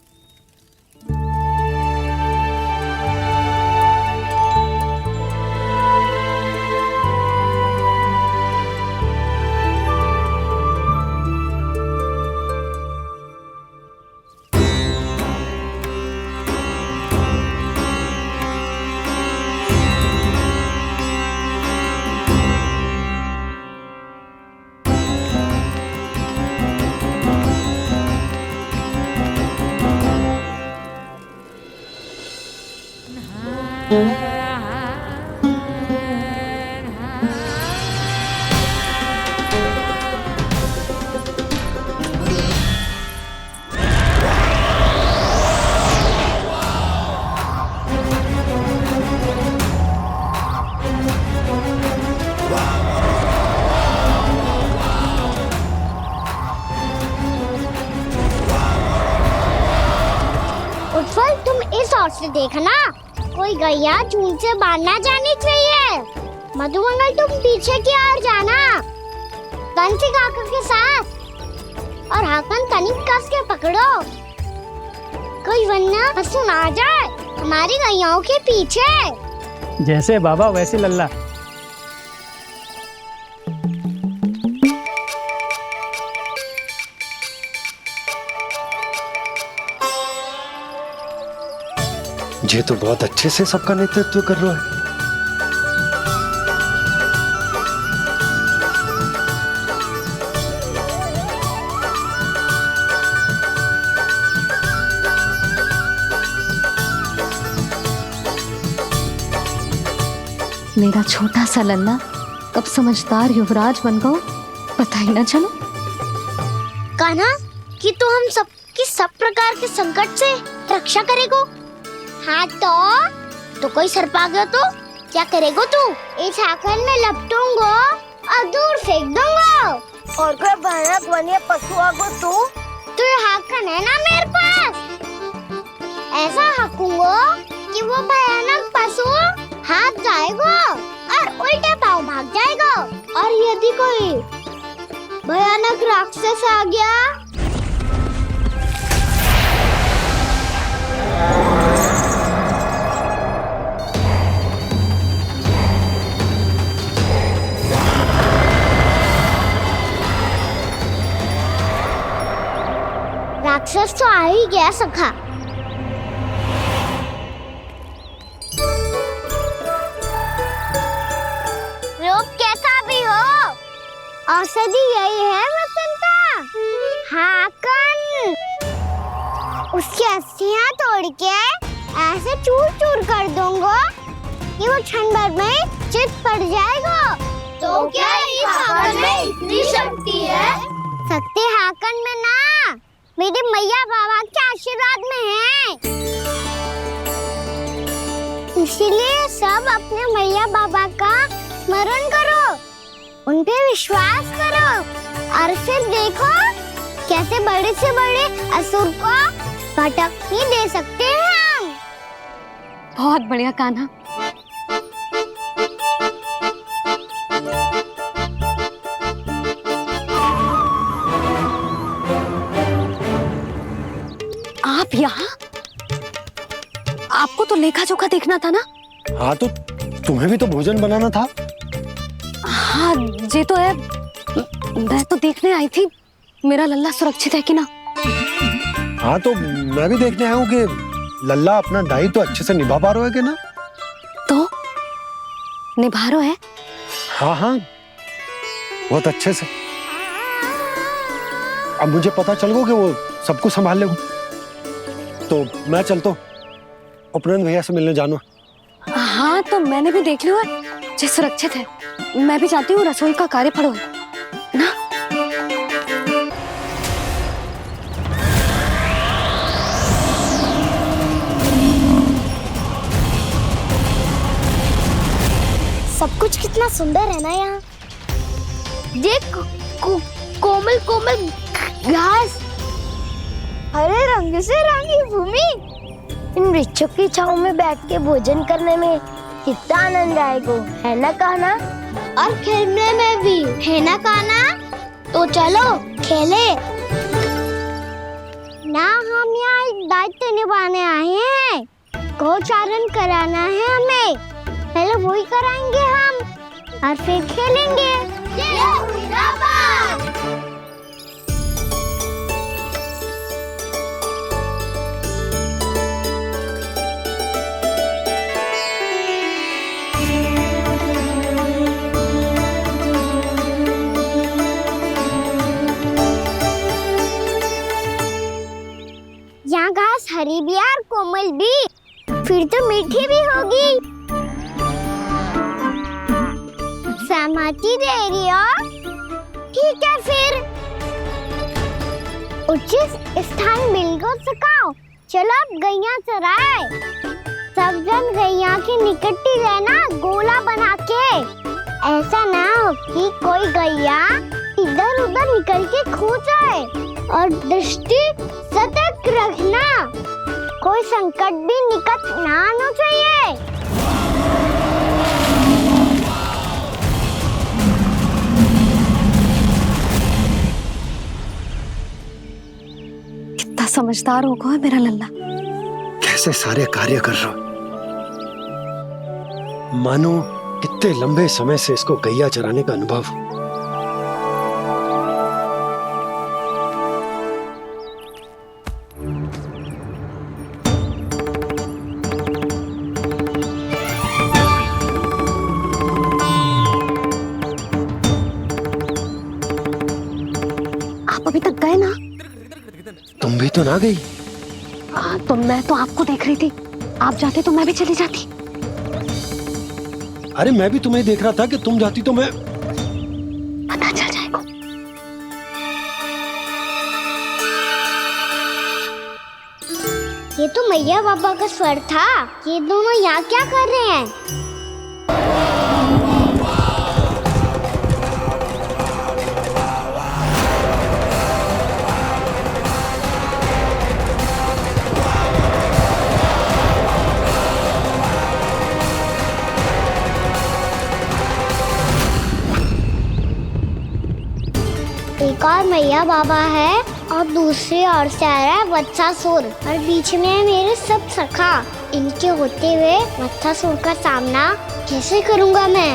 उज्जवल, तुम इस ओर से देखना, कोई गैया चून से बांधना जानी चाहिए। मधुमंगल तुम पीछे की ओर जाना कंसी काका के साथ, और हाकन तनिक कस के पकड़ो, कोई वरना पशु ना जाए हमारी गैयाओं के पीछे। जैसे बाबा वैसे लल्ला। ये तो बहुत अच्छे से सबका नेतृत्व कर रहा है। मेरा छोटा सा लल्ला कब समझदार युवराज बन गो पता ही ना चलो। कान्हा कि तू हम सबकी सब प्रकार के संकट से रक्षा करेगो। हाँ तो कोई सर्प आ गया तो क्या करेगो तू? इस हाकन में लपटूंगा और दूर फेंक दूंगा। और कोई भयानक वन्य पशु आगो तो ये हाकन है ना मेरे पास, ऐसा हाकूंगा कि वो भयानक पशु हाथ जाएगा और उल्टे पांव भाग जाएगा। और यदि कोई भयानक राक्षस आ गया राक्षस तो आ ही गया सखा। लोग कैसा भी हो औषधि यही है वसंता। हाकन उसकी अस्थियां तोड़ के ऐसे चूर चूर कर दूंगा कि वो क्षण भर में चित पड़ जाएगा। तो क्या इस हाकन में इतनी शक्ति है? शक्ति हाकन में ना मेरी मैया बाबा के आशीर्वाद में है। इसीलिए सब अपने मैया बाबा का स्मरण करो, उन पे विश्वास करो और फिर देखो कैसे बड़े से बड़े असुर को भटक ही दे सकते हैं हम। बहुत बढ़िया कान्हा। आप यहाँ? आपको तो लेखा जोखा देखना था ना? हाँ तो तुम्हें भी तो भोजन बनाना था। हाँ ये तो है, मैं तो देखने आई थी मेरा लल्ला सुरक्षित है कि ना। हाँ तो मैं भी देखने आया हूँ कि लल्ला अपना दायित्व तो अच्छे से निभा पा रहा है कि ना। तो निभा रहा है? हाँ हाँ बहुत अच्छे से। अब मुझे पता चल गया कि वो सब कुछ संभाल लेगा। तो मैं चलता हूँ, उपनंद भैया से मिलने जाना। हाँ तो मैंने भी देख लिया है, जे सुरक्षित है। मैं भी चाहती हूँ रसोई का कार्य पड़ो ना। सब कुछ कितना सुंदर है ना यहाँ। देख कोमल कोमल घास, हरे रंग से रंगी भूमि। इन वृक्षों की छांव में बैठ के भोजन करने में कितना आनंद आएगा, है ना कान्हा? और खेलने में भी, है ना कान्हा? तो चलो खेले ना। हम यहाँ एक दायित्व निभाने आए हैं, गोचारण कराना है हमें। पहले वही कराएंगे हम और फिर खेलेंगे। यहाँ घास हरी भी और कोमल भी, फिर तो मीठी भी होगी। सहमति दे रही हो? ठीक है फिर उचित स्थान मिलकर सिखाओ। चलो अब गैया चराए। सब जन गैया के निकट ही रहना, गोला बना के। ऐसा ना हो कि कोई गैया इधर उधर निकल के खो जाए। और दृष्टि सतर्क रखना। कोई संकट भी निकट ना आना चाहिए। कितना समझदार होगा मेरा लल्ला। कैसे सारे कार्य कर रहा, मानो कितने लंबे समय से इसको गैया चराने का अनुभव हो। आप अभी तक गए ना? तुम भी तो ना गई। तो मैं तो आपको देख रही थी, आप जाते तो मैं भी चली जाती। अरे मैं भी तुम्हें देख रहा था कि तुम जाती तो मैं। पता चल जाएगा। ये तो मैया बाबा का स्वर था। ये दोनों यहाँ क्या कर रहे हैं? एक और मैया बाबा है और दूसरी ओर से आ रहा है वत्सासुर और बीच में है मेरे सब सखा। इनके होते हुए वत्सासुर का सामना कैसे करूंगा मैं?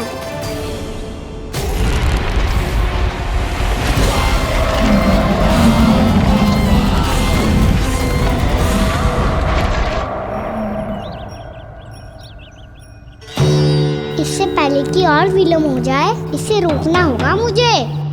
इससे पहले कि और विलम्ब हो जाए, इसे रोकना होगा मुझे।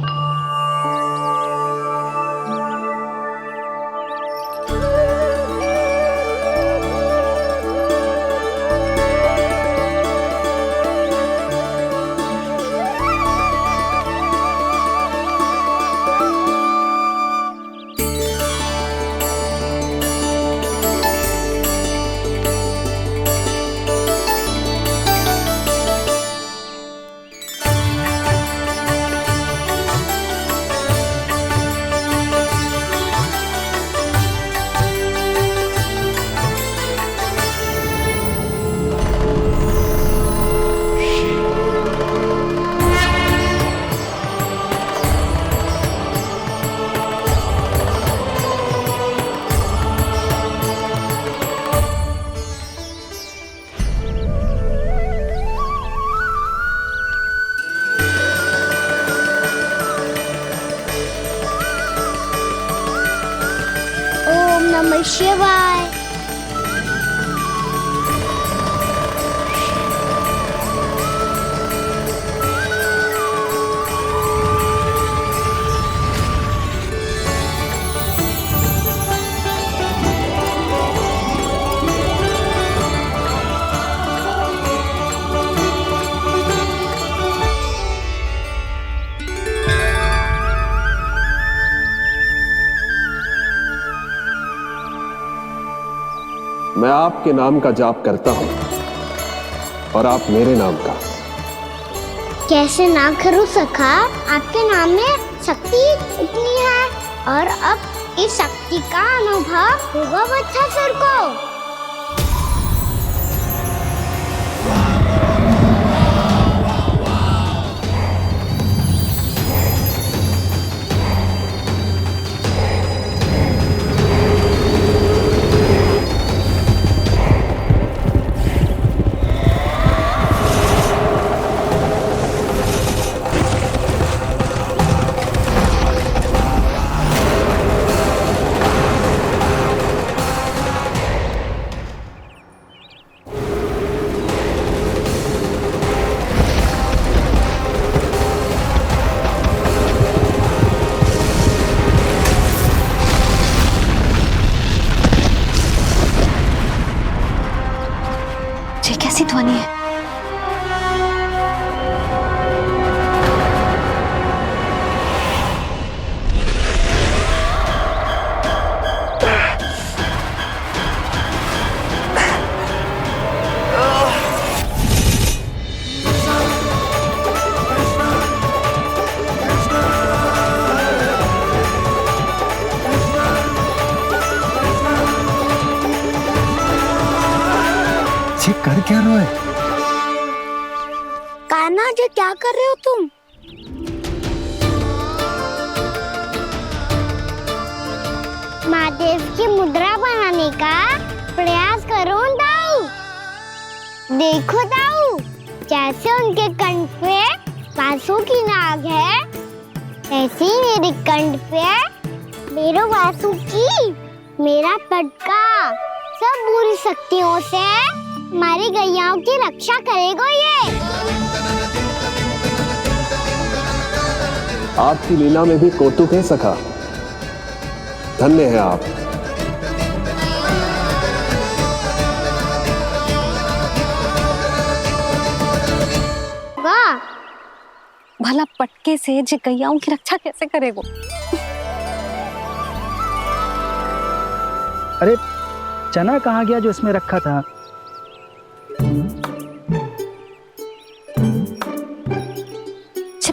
नमः शिवाय। मैं आपके नाम का जाप करता हूं और आप मेरे नाम का। कैसे ना करूं सखा, आपके नाम में शक्ति इतनी है और अब इस शक्ति का अनुभव होगा वत्सासुर को। कर क्या रहे हो? कान्हा जी क्या कर रहे हो तुम? महादेव की मुद्रा बनाने का प्रयास करो दाऊ। देखो दाऊ, जैसे उनके कंठ पे वासु की नाग है, ऐसे ही मेरे कंठ पे मेरो वासु की मेरा पटका सब बुरी शक्तियों से हमारी गैयाओं की रक्षा करेगा ये। आपकी लीला में भी कौतुक है सखा। धन्य है आप। वाह, भला पटके से जे गैयाओं की रक्षा कैसे करेगो? अरे चना कहाँ गया जो इसमें रखा था?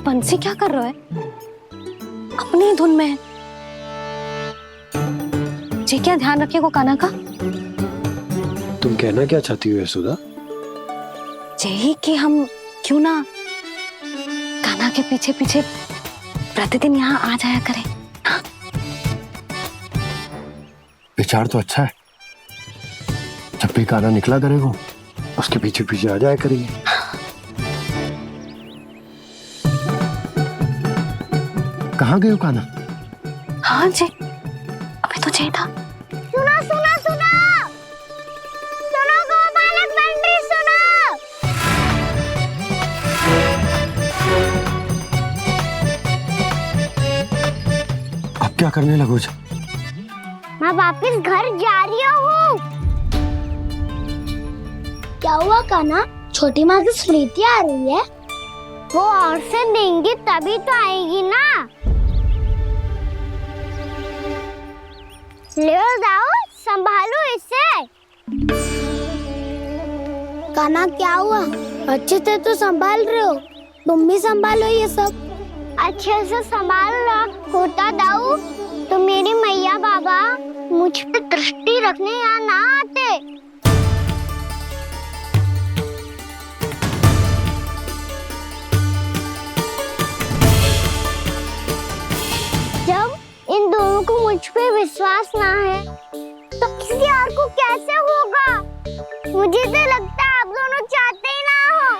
बंसी क्या कर रहा है? अपनी धुन में है। जी क्या ध्यान रखिएगा कान्हा का। तुम कहना क्या चाहती हो यशोदा? यही कि हम क्यों ना कान्हा के पीछे पीछे प्रतिदिन यहाँ आ जाया करें। हाँ? विचार तो अच्छा है। जब भी कान्हा निकला करेगा उसके पीछे पीछे आ जाया करेंगे। कहाँ गए हो कान्हा? हाँ जी, अभी तो चाहिए था। सुनो सुनो सुनो सुनो गोपालक बंटी सुनो। अब क्या करने लगो? मैं वापस घर जा रही हूँ। क्या हुआ कान्हा? छोटी माँ की स्मृति आ रही है? वो और से देंगी तभी तो आएगी ना। ले जाओ, संभालो इसे। कान्हा क्या हुआ? अच्छे से तो संभाल रहे हो, तुम भी संभालो ये सब। अच्छे से संभाल रहा होता दाऊ तो मेरी मैया बाबा मुझ पे दृष्टि रखने यहाँ ना आते। जब इन दोनों को मुझ पे विश्वास ना है तो किसी और को कैसे होगा? मुझे तो लगता है आप दोनों चाहते ही ना हो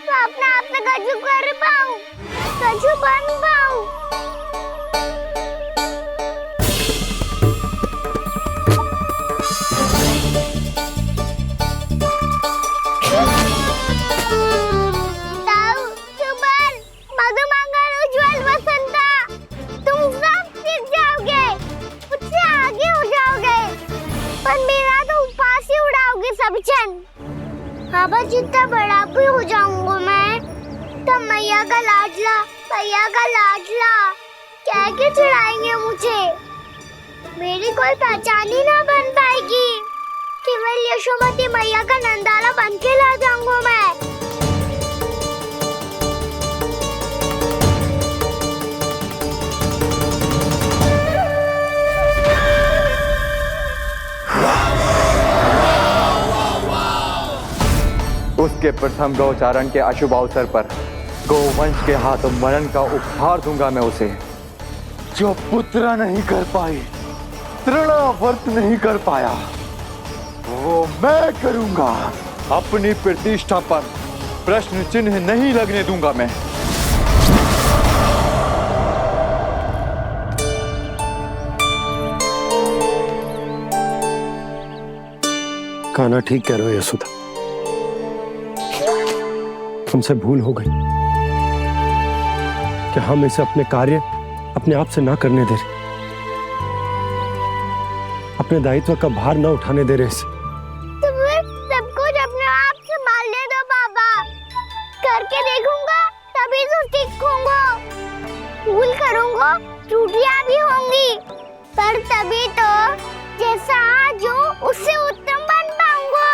तो अपने आप से गजू कर पाऊं, गजू बन पाऊं। बाबा जितना बड़ा भी हो जाऊंगा मैं तो मैया का लाडला, भैया का लाडला क्या क्या चढ़ाएंगे मुझे। मेरी कोई पहचान ही ना बन पाएगी। केवल यशोमती मैया का नंदाला बन के ला जाऊंगा मैं। उसके प्रथम गौचारण के अशुभ अवसर पर गोवंश के हाथों मरण का उपहार दूंगा मैं उसे। जो पुत्र नहीं कर पाई, तृणावर्त नहीं कर पाया, वो मैं करूंगा। अपनी प्रतिष्ठा पर प्रश्न चिन्ह नहीं लगने दूंगा मैं। कान्हा ठीक कह रहे हो यशोदा, हमसे भूल हो गई कि हम इसे अपने कार्य अपने आप से ना करने दे रहे, अपने दायित्व का भार ना उठाने दे रहे इसे। तो फिर सब कुछ अपने आप से संभालने दो बाबा। करके देखूंगा तभी तो सीखूंगा। भूल करूंगा, त्रुटियां भी होंगी, पर तभी तो जैसा आज हूँ उससे उत्तम बन पाऊंगा।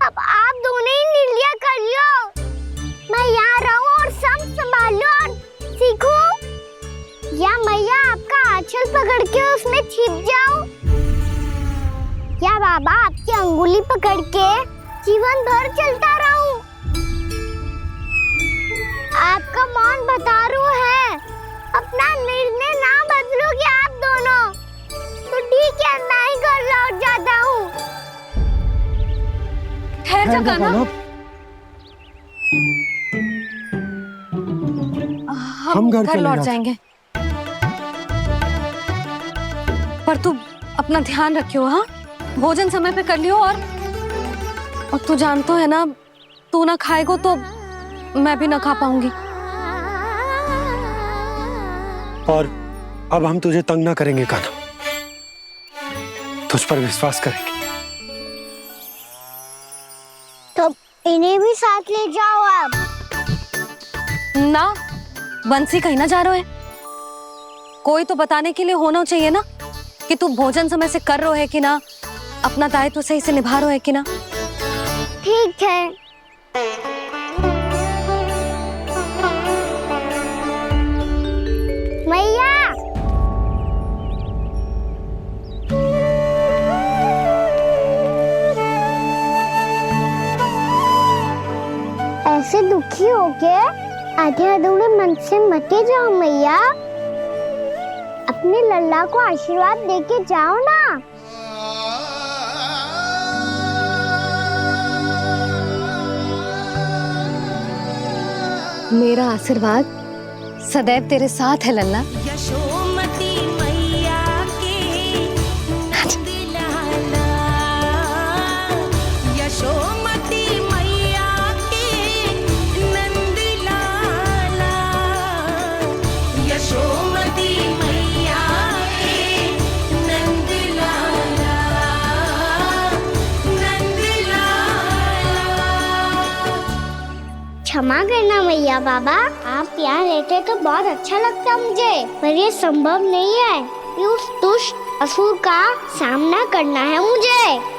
अब पकड़ के उसमें छिप जाऊं? क्या बाबा आपकी अंगुली पकड़ के जीवन भर चलता रहूं? आपका मौन बतारू है, अपना निर्णय ना बदलोगे आप दोनों तो ठीक है, मैं ही घर लौट जाता हूँ। ठहर जा कान्हा, हम घर लौट जाएंगे, पर तू अपना ध्यान रखियो। हाँ, भोजन समय पे कर लियो। और तू जानतो है ना, तू ना खाएगो तो मैं भी ना खा पाऊंगी। और अब हम तुझे तंग ना करेंगे कान्हा, तुझ पर विश्वास करेंगे। तो इन्हें भी साथ ले जाओ अब। ना, बंसी कहीं ना जा रहे है, कोई तो बताने के लिए होना चाहिए ना कि तू भोजन समय से कर रहा है कि ना, अपना दायित्व सही से निभा रहा है कि ना। ठीक है। मैया, ऐसे दुखी हो के आधे अधूरे मन से मत जाओ मैया, अपने लल्ला को आशीर्वाद देके जाओ ना। मेरा आशीर्वाद सदैव तेरे साथ है लल्ला। यशोमती मैया के नंद लाला, यशोमती मैया के नंद लाला, यशोमती मैया के नंद लाला, नंद लाला। क्षमा करना मैया बाबा, आप यहाँ रहते तो बहुत अच्छा लगता मुझे, पर ये संभव नहीं है कि उस दुष्ट असुर का सामना करना है मुझे।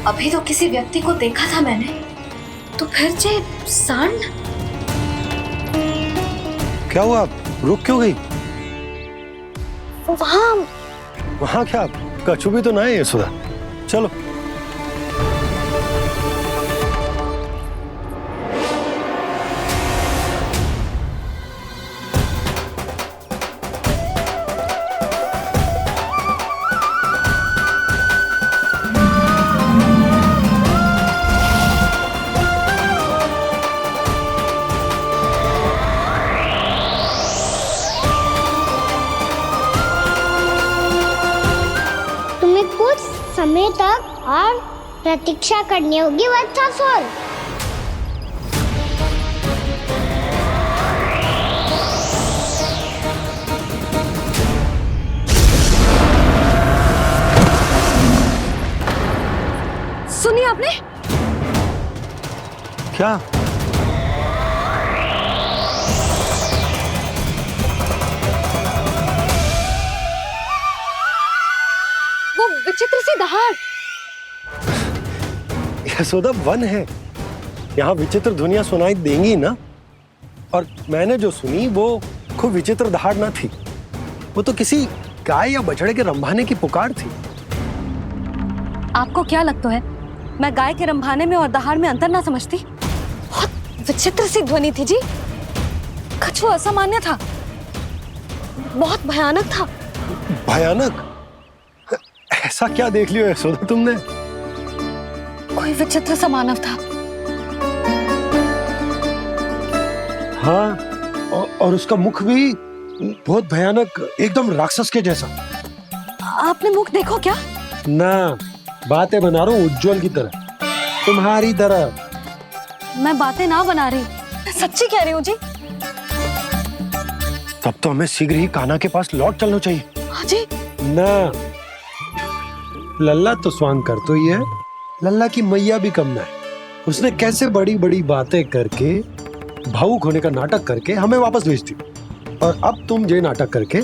अभी तो किसी व्यक्ति को देखा था मैंने, तो फिर जे सांड। क्या हुआ, रुक क्यों गई? वहाँ क्या कछु भी तो ना है यशोदा, चलो। कुछ समय तक और प्रतीक्षा करनी होगी वत्सासुर। सुनिए आपने क्या? वो विचित्र सी दहाड़। यशोदा, वन है, यहाँ विचित्र ध्वनियां सुनाई देंगी ना। और मैंने जो सुनी वो खूब विचित्र दहाड़ ना थी, वो तो किसी गाय या बछड़े के रंभाने की पुकार थी। आपको क्या लगता है मैं गाय के रंभाने में और दहाड़ में अंतर ना समझती? बहुत विचित्र सी ध्वनि थी जी, कुछ वो असामान्य था, बहुत भयानक था। भयानक? ऐसा क्या देख लियो यशोदा तुमने? कोई विचित्र सा मानव था। हाँ, और उसका मुख भी बहुत भयानक, एकदम राक्षस के जैसा। आपने मुख देखो क्या? ना, बातें बना रहा हूँ उज्जवल की तरह, तुम्हारी तरह। मैं बातें ना बना रही, मैं सच्ची कह रही हूँ जी। तब तो हमें शीघ्र ही कान्हा के पास लौट चलना चाहिए। हाँ जी। ना, लल्ला तो स्वांग कर तो ही है, लल्ला की मैया भी कम ना है। उसने कैसे बड़ी बड़ी बातें करके, भावुक होने का नाटक करके हमें वापस भेज दी, और अब तुम ये नाटक करके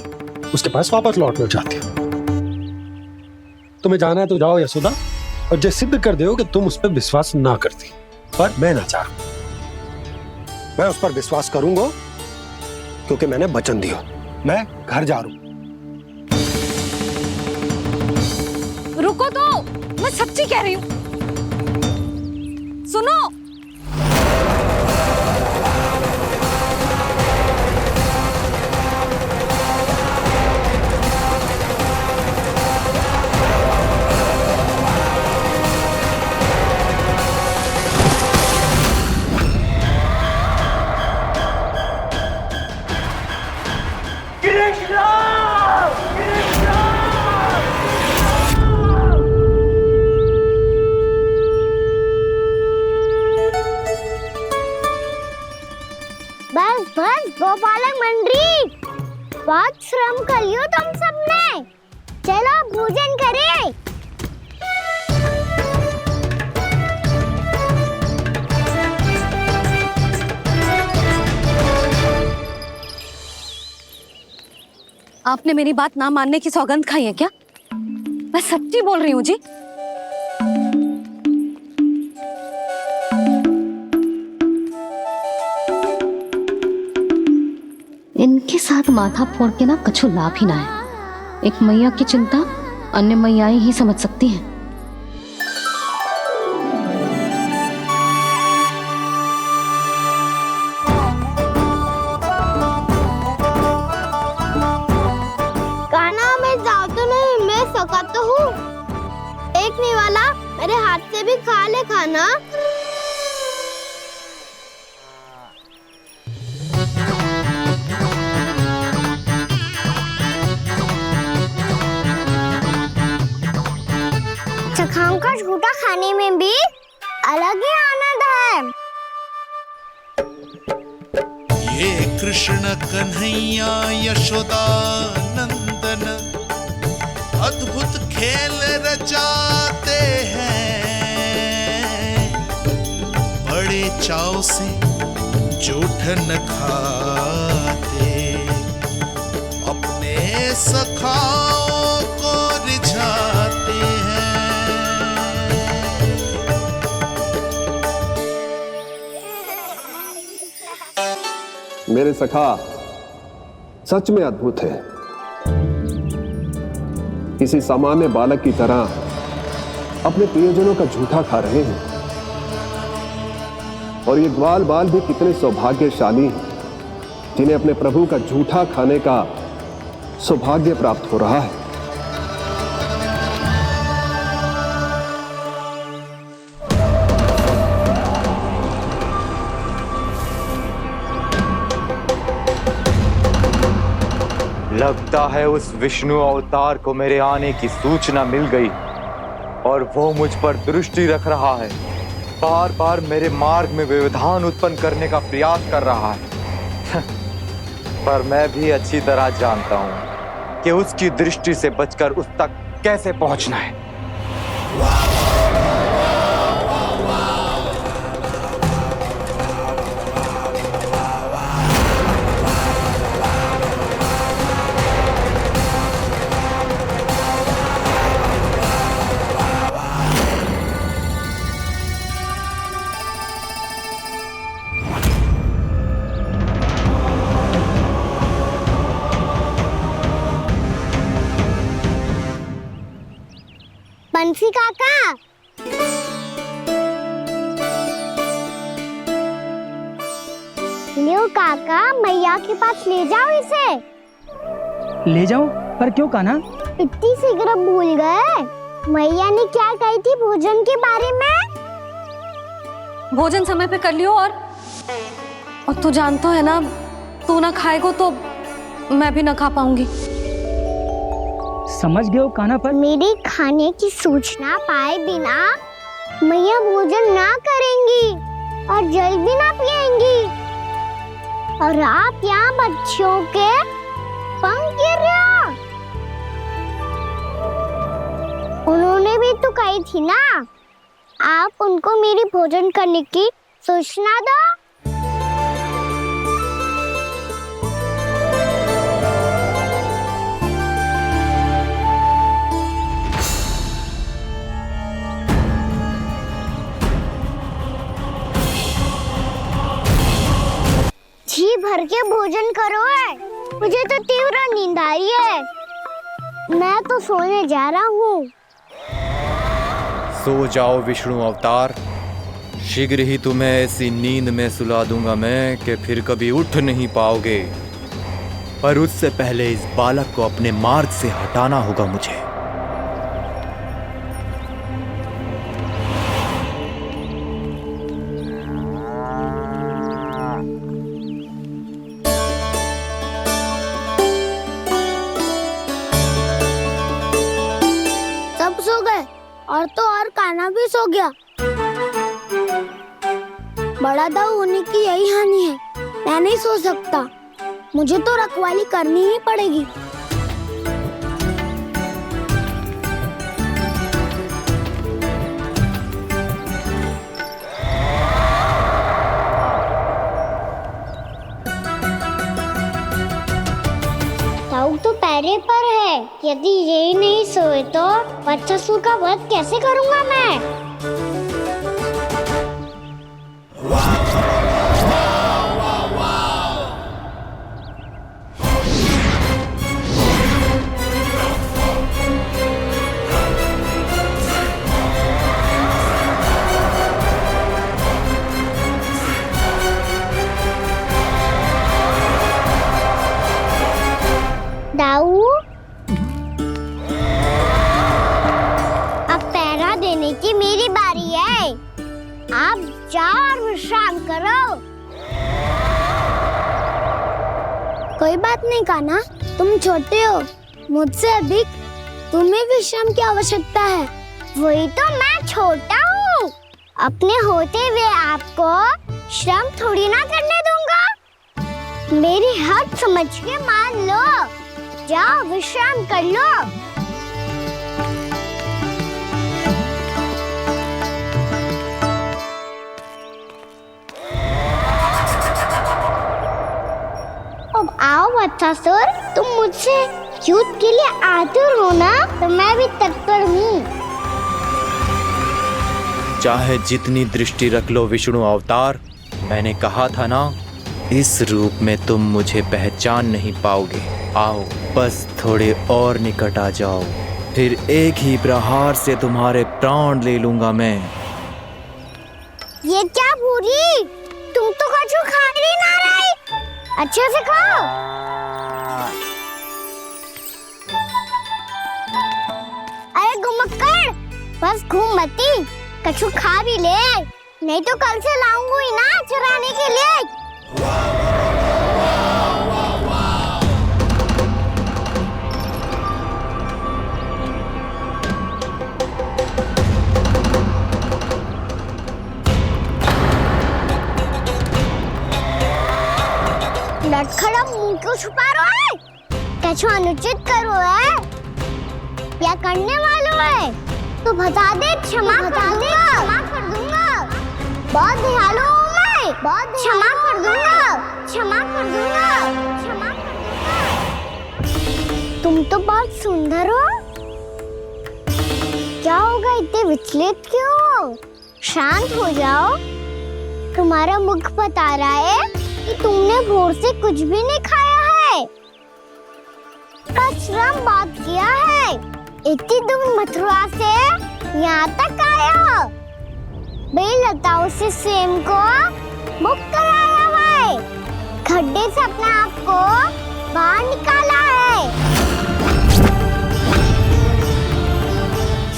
उसके पास वापस लौटना चाहती हो। तुम्हें जाना है तो जाओ यशोदा, और जो सिद्ध कर दो कि तुम उस पर विश्वास ना करती। पर मैं ना चाह, मैं उस पर विश्वास करूंगा क्योंकि मैंने वचन दिया। मैं घर जा रहा हूं। रुको तो, मैं सच्ची कह रही हूँ। सुनो, बस बस गोपालक मंडली, बहुत श्रम कर लियो तुम सबने। चलो भोजन करें। आपने मेरी बात ना मानने की सौगंध खाई है क्या? मैं सच्ची बोल रही हूँ जी। इनके साथ माथा फोड़ के ना कछु लाभ ही ना है। एक मैया की चिंता अन्य मैयाएं ही समझ सकती हैं। कान्हा, मैं जाऊँ तो नहीं, मैं सका तो हूँ। एक नहीं वाला मेरे हाथ से भी खा ले खाना। चखाओं का झूठा खाने में भी अलग ही आनंद है। ये कृष्ण कन्हैया यशोदा नंदन अद्भुत खेल रचाते हैं, बड़े चाव से जूठन खाते, अपने सखाओं को रिझाते हैं। मेरे सखा सच में अद्भुत है। किसी सामान्य बालक की तरह अपने प्रियजनों का झूठा खा रहे हैं, और ये ग्वाल बाल भी कितने सौभाग्यशाली हैं जिन्हें अपने प्रभु का झूठा खाने का सौभाग्य प्राप्त हो रहा है। लगता है उस विष्णु अवतार को मेरे आने की सूचना मिल गई और वो मुझ पर दृष्टि रख रहा है। बार बार मेरे मार्ग में व्यवधान उत्पन्न करने का प्रयास कर रहा है। पर मैं भी अच्छी तरह जानता हूं कि उसकी दृष्टि से बचकर उस तक कैसे पहुंचना है। बंसी काका, लियो काका, मैया के पास ले जाओ इसे। ले जाओ? पर क्यों कान्हा? इतनी शीघ्र भूल गए? मैया ने क्या कही थी भोजन के बारे में? भोजन समय पे कर लियो, और तू जानता है ना, तू ना खाएगो तो मैं भी न खा पाऊंगी। समझ गए हो कान्हा पर? मेरे खाने की सूचना पाए बिना मैया भोजन ना करेंगी और जल भी ना पिएंगी, और आप यहाँ बच्चों के पंख गिर रहे हो। उन्होंने भी तो कही थी ना, आप उनको मेरी भोजन करने की सूचना दो। जी भर के भोजन करो है, मुझे तो तीव्र नींद आई है। मैं तो सोने जा रहा हूँ। सो जाओ विष्णु अवतार, शीघ्र ही तुम्हें ऐसी नींद में सुला दूंगा मैं कि फिर कभी उठ नहीं पाओगे। पर उससे पहले इस बालक को अपने मार्ग से हटाना होगा मुझे। सब सो गए और तो और कान्हा भी सो गया। बड़ा दाऊ होने की यही हानि है, मैं नहीं सो सकता, मुझे तो रखवाली करनी ही पड़ेगी। दाऊ तो पैरे पर है, यदि यही नहीं सोए तो बच्चासुर का वध कैसे करूंगा मैं? दाऊ, अब पहरा देने की मेरी बारी है। आप जाओ और विश्राम करो। कोई बात नहीं कान्हा, तुम छोटे हो, मुझसे अधिक तुम्हें विश्राम की आवश्यकता है। वही तो मैं छोटा हूँ, अपने होते हुए आपको श्रम थोड़ी ना करने दूंगा। मेरी हद समझ के मान लो, जाओ विश्राम कर लो। अब आओ बच्चासुर, तुम मुझसे युद्ध के लिए आतुर हो ना, तो मैं भी तत्पर हूँ। चाहे जितनी दृष्टि रख लो विष्णु अवतार, मैंने कहा था ना, इस रूप में तुम मुझे पहचान नहीं पाओगे। आओ बस थोड़े और निकट आ जाओ, फिर एक ही प्रहार से तुम्हारे प्राण ले लूंगा मैं। ये क्या भूरी, तुम तो कुछ खा ही ना रही, अच्छे से खाओ। अरे घुमक्कड़, बस घूम मती, कछु खा भी ले, नहीं तो कल से लाऊंगी ना चराने के लिए। लटखड़ा मुंह क्यों छुपा रहा है? कछु अनुचित करो है या करने वालों है तो बता दे, क्षमा कर दूंगा। बहुत दयालु हूँ मैं, बहुत क्षमा कर दूंगा। तुम तो बहुत सुंदर हो, क्या होगा, इतने विचलित क्यों हो? शांत हो जाओ, तुम्हारा मुख बता रहा है कि तुमने भोर से कुछ भी नहीं खाया है, श्रम बात किया है, इतनी दूर मथुरा से यहाँ तक आए हो, बेलताओं से सेम को मुक्त कराया हुआ है, खड्डे से अपने आप को बाहर निकाला है,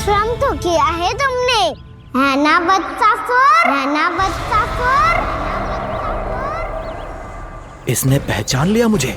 श्रम तो किया है तुमने, है ना बच्चासुर? इसने पहचान लिया मुझे।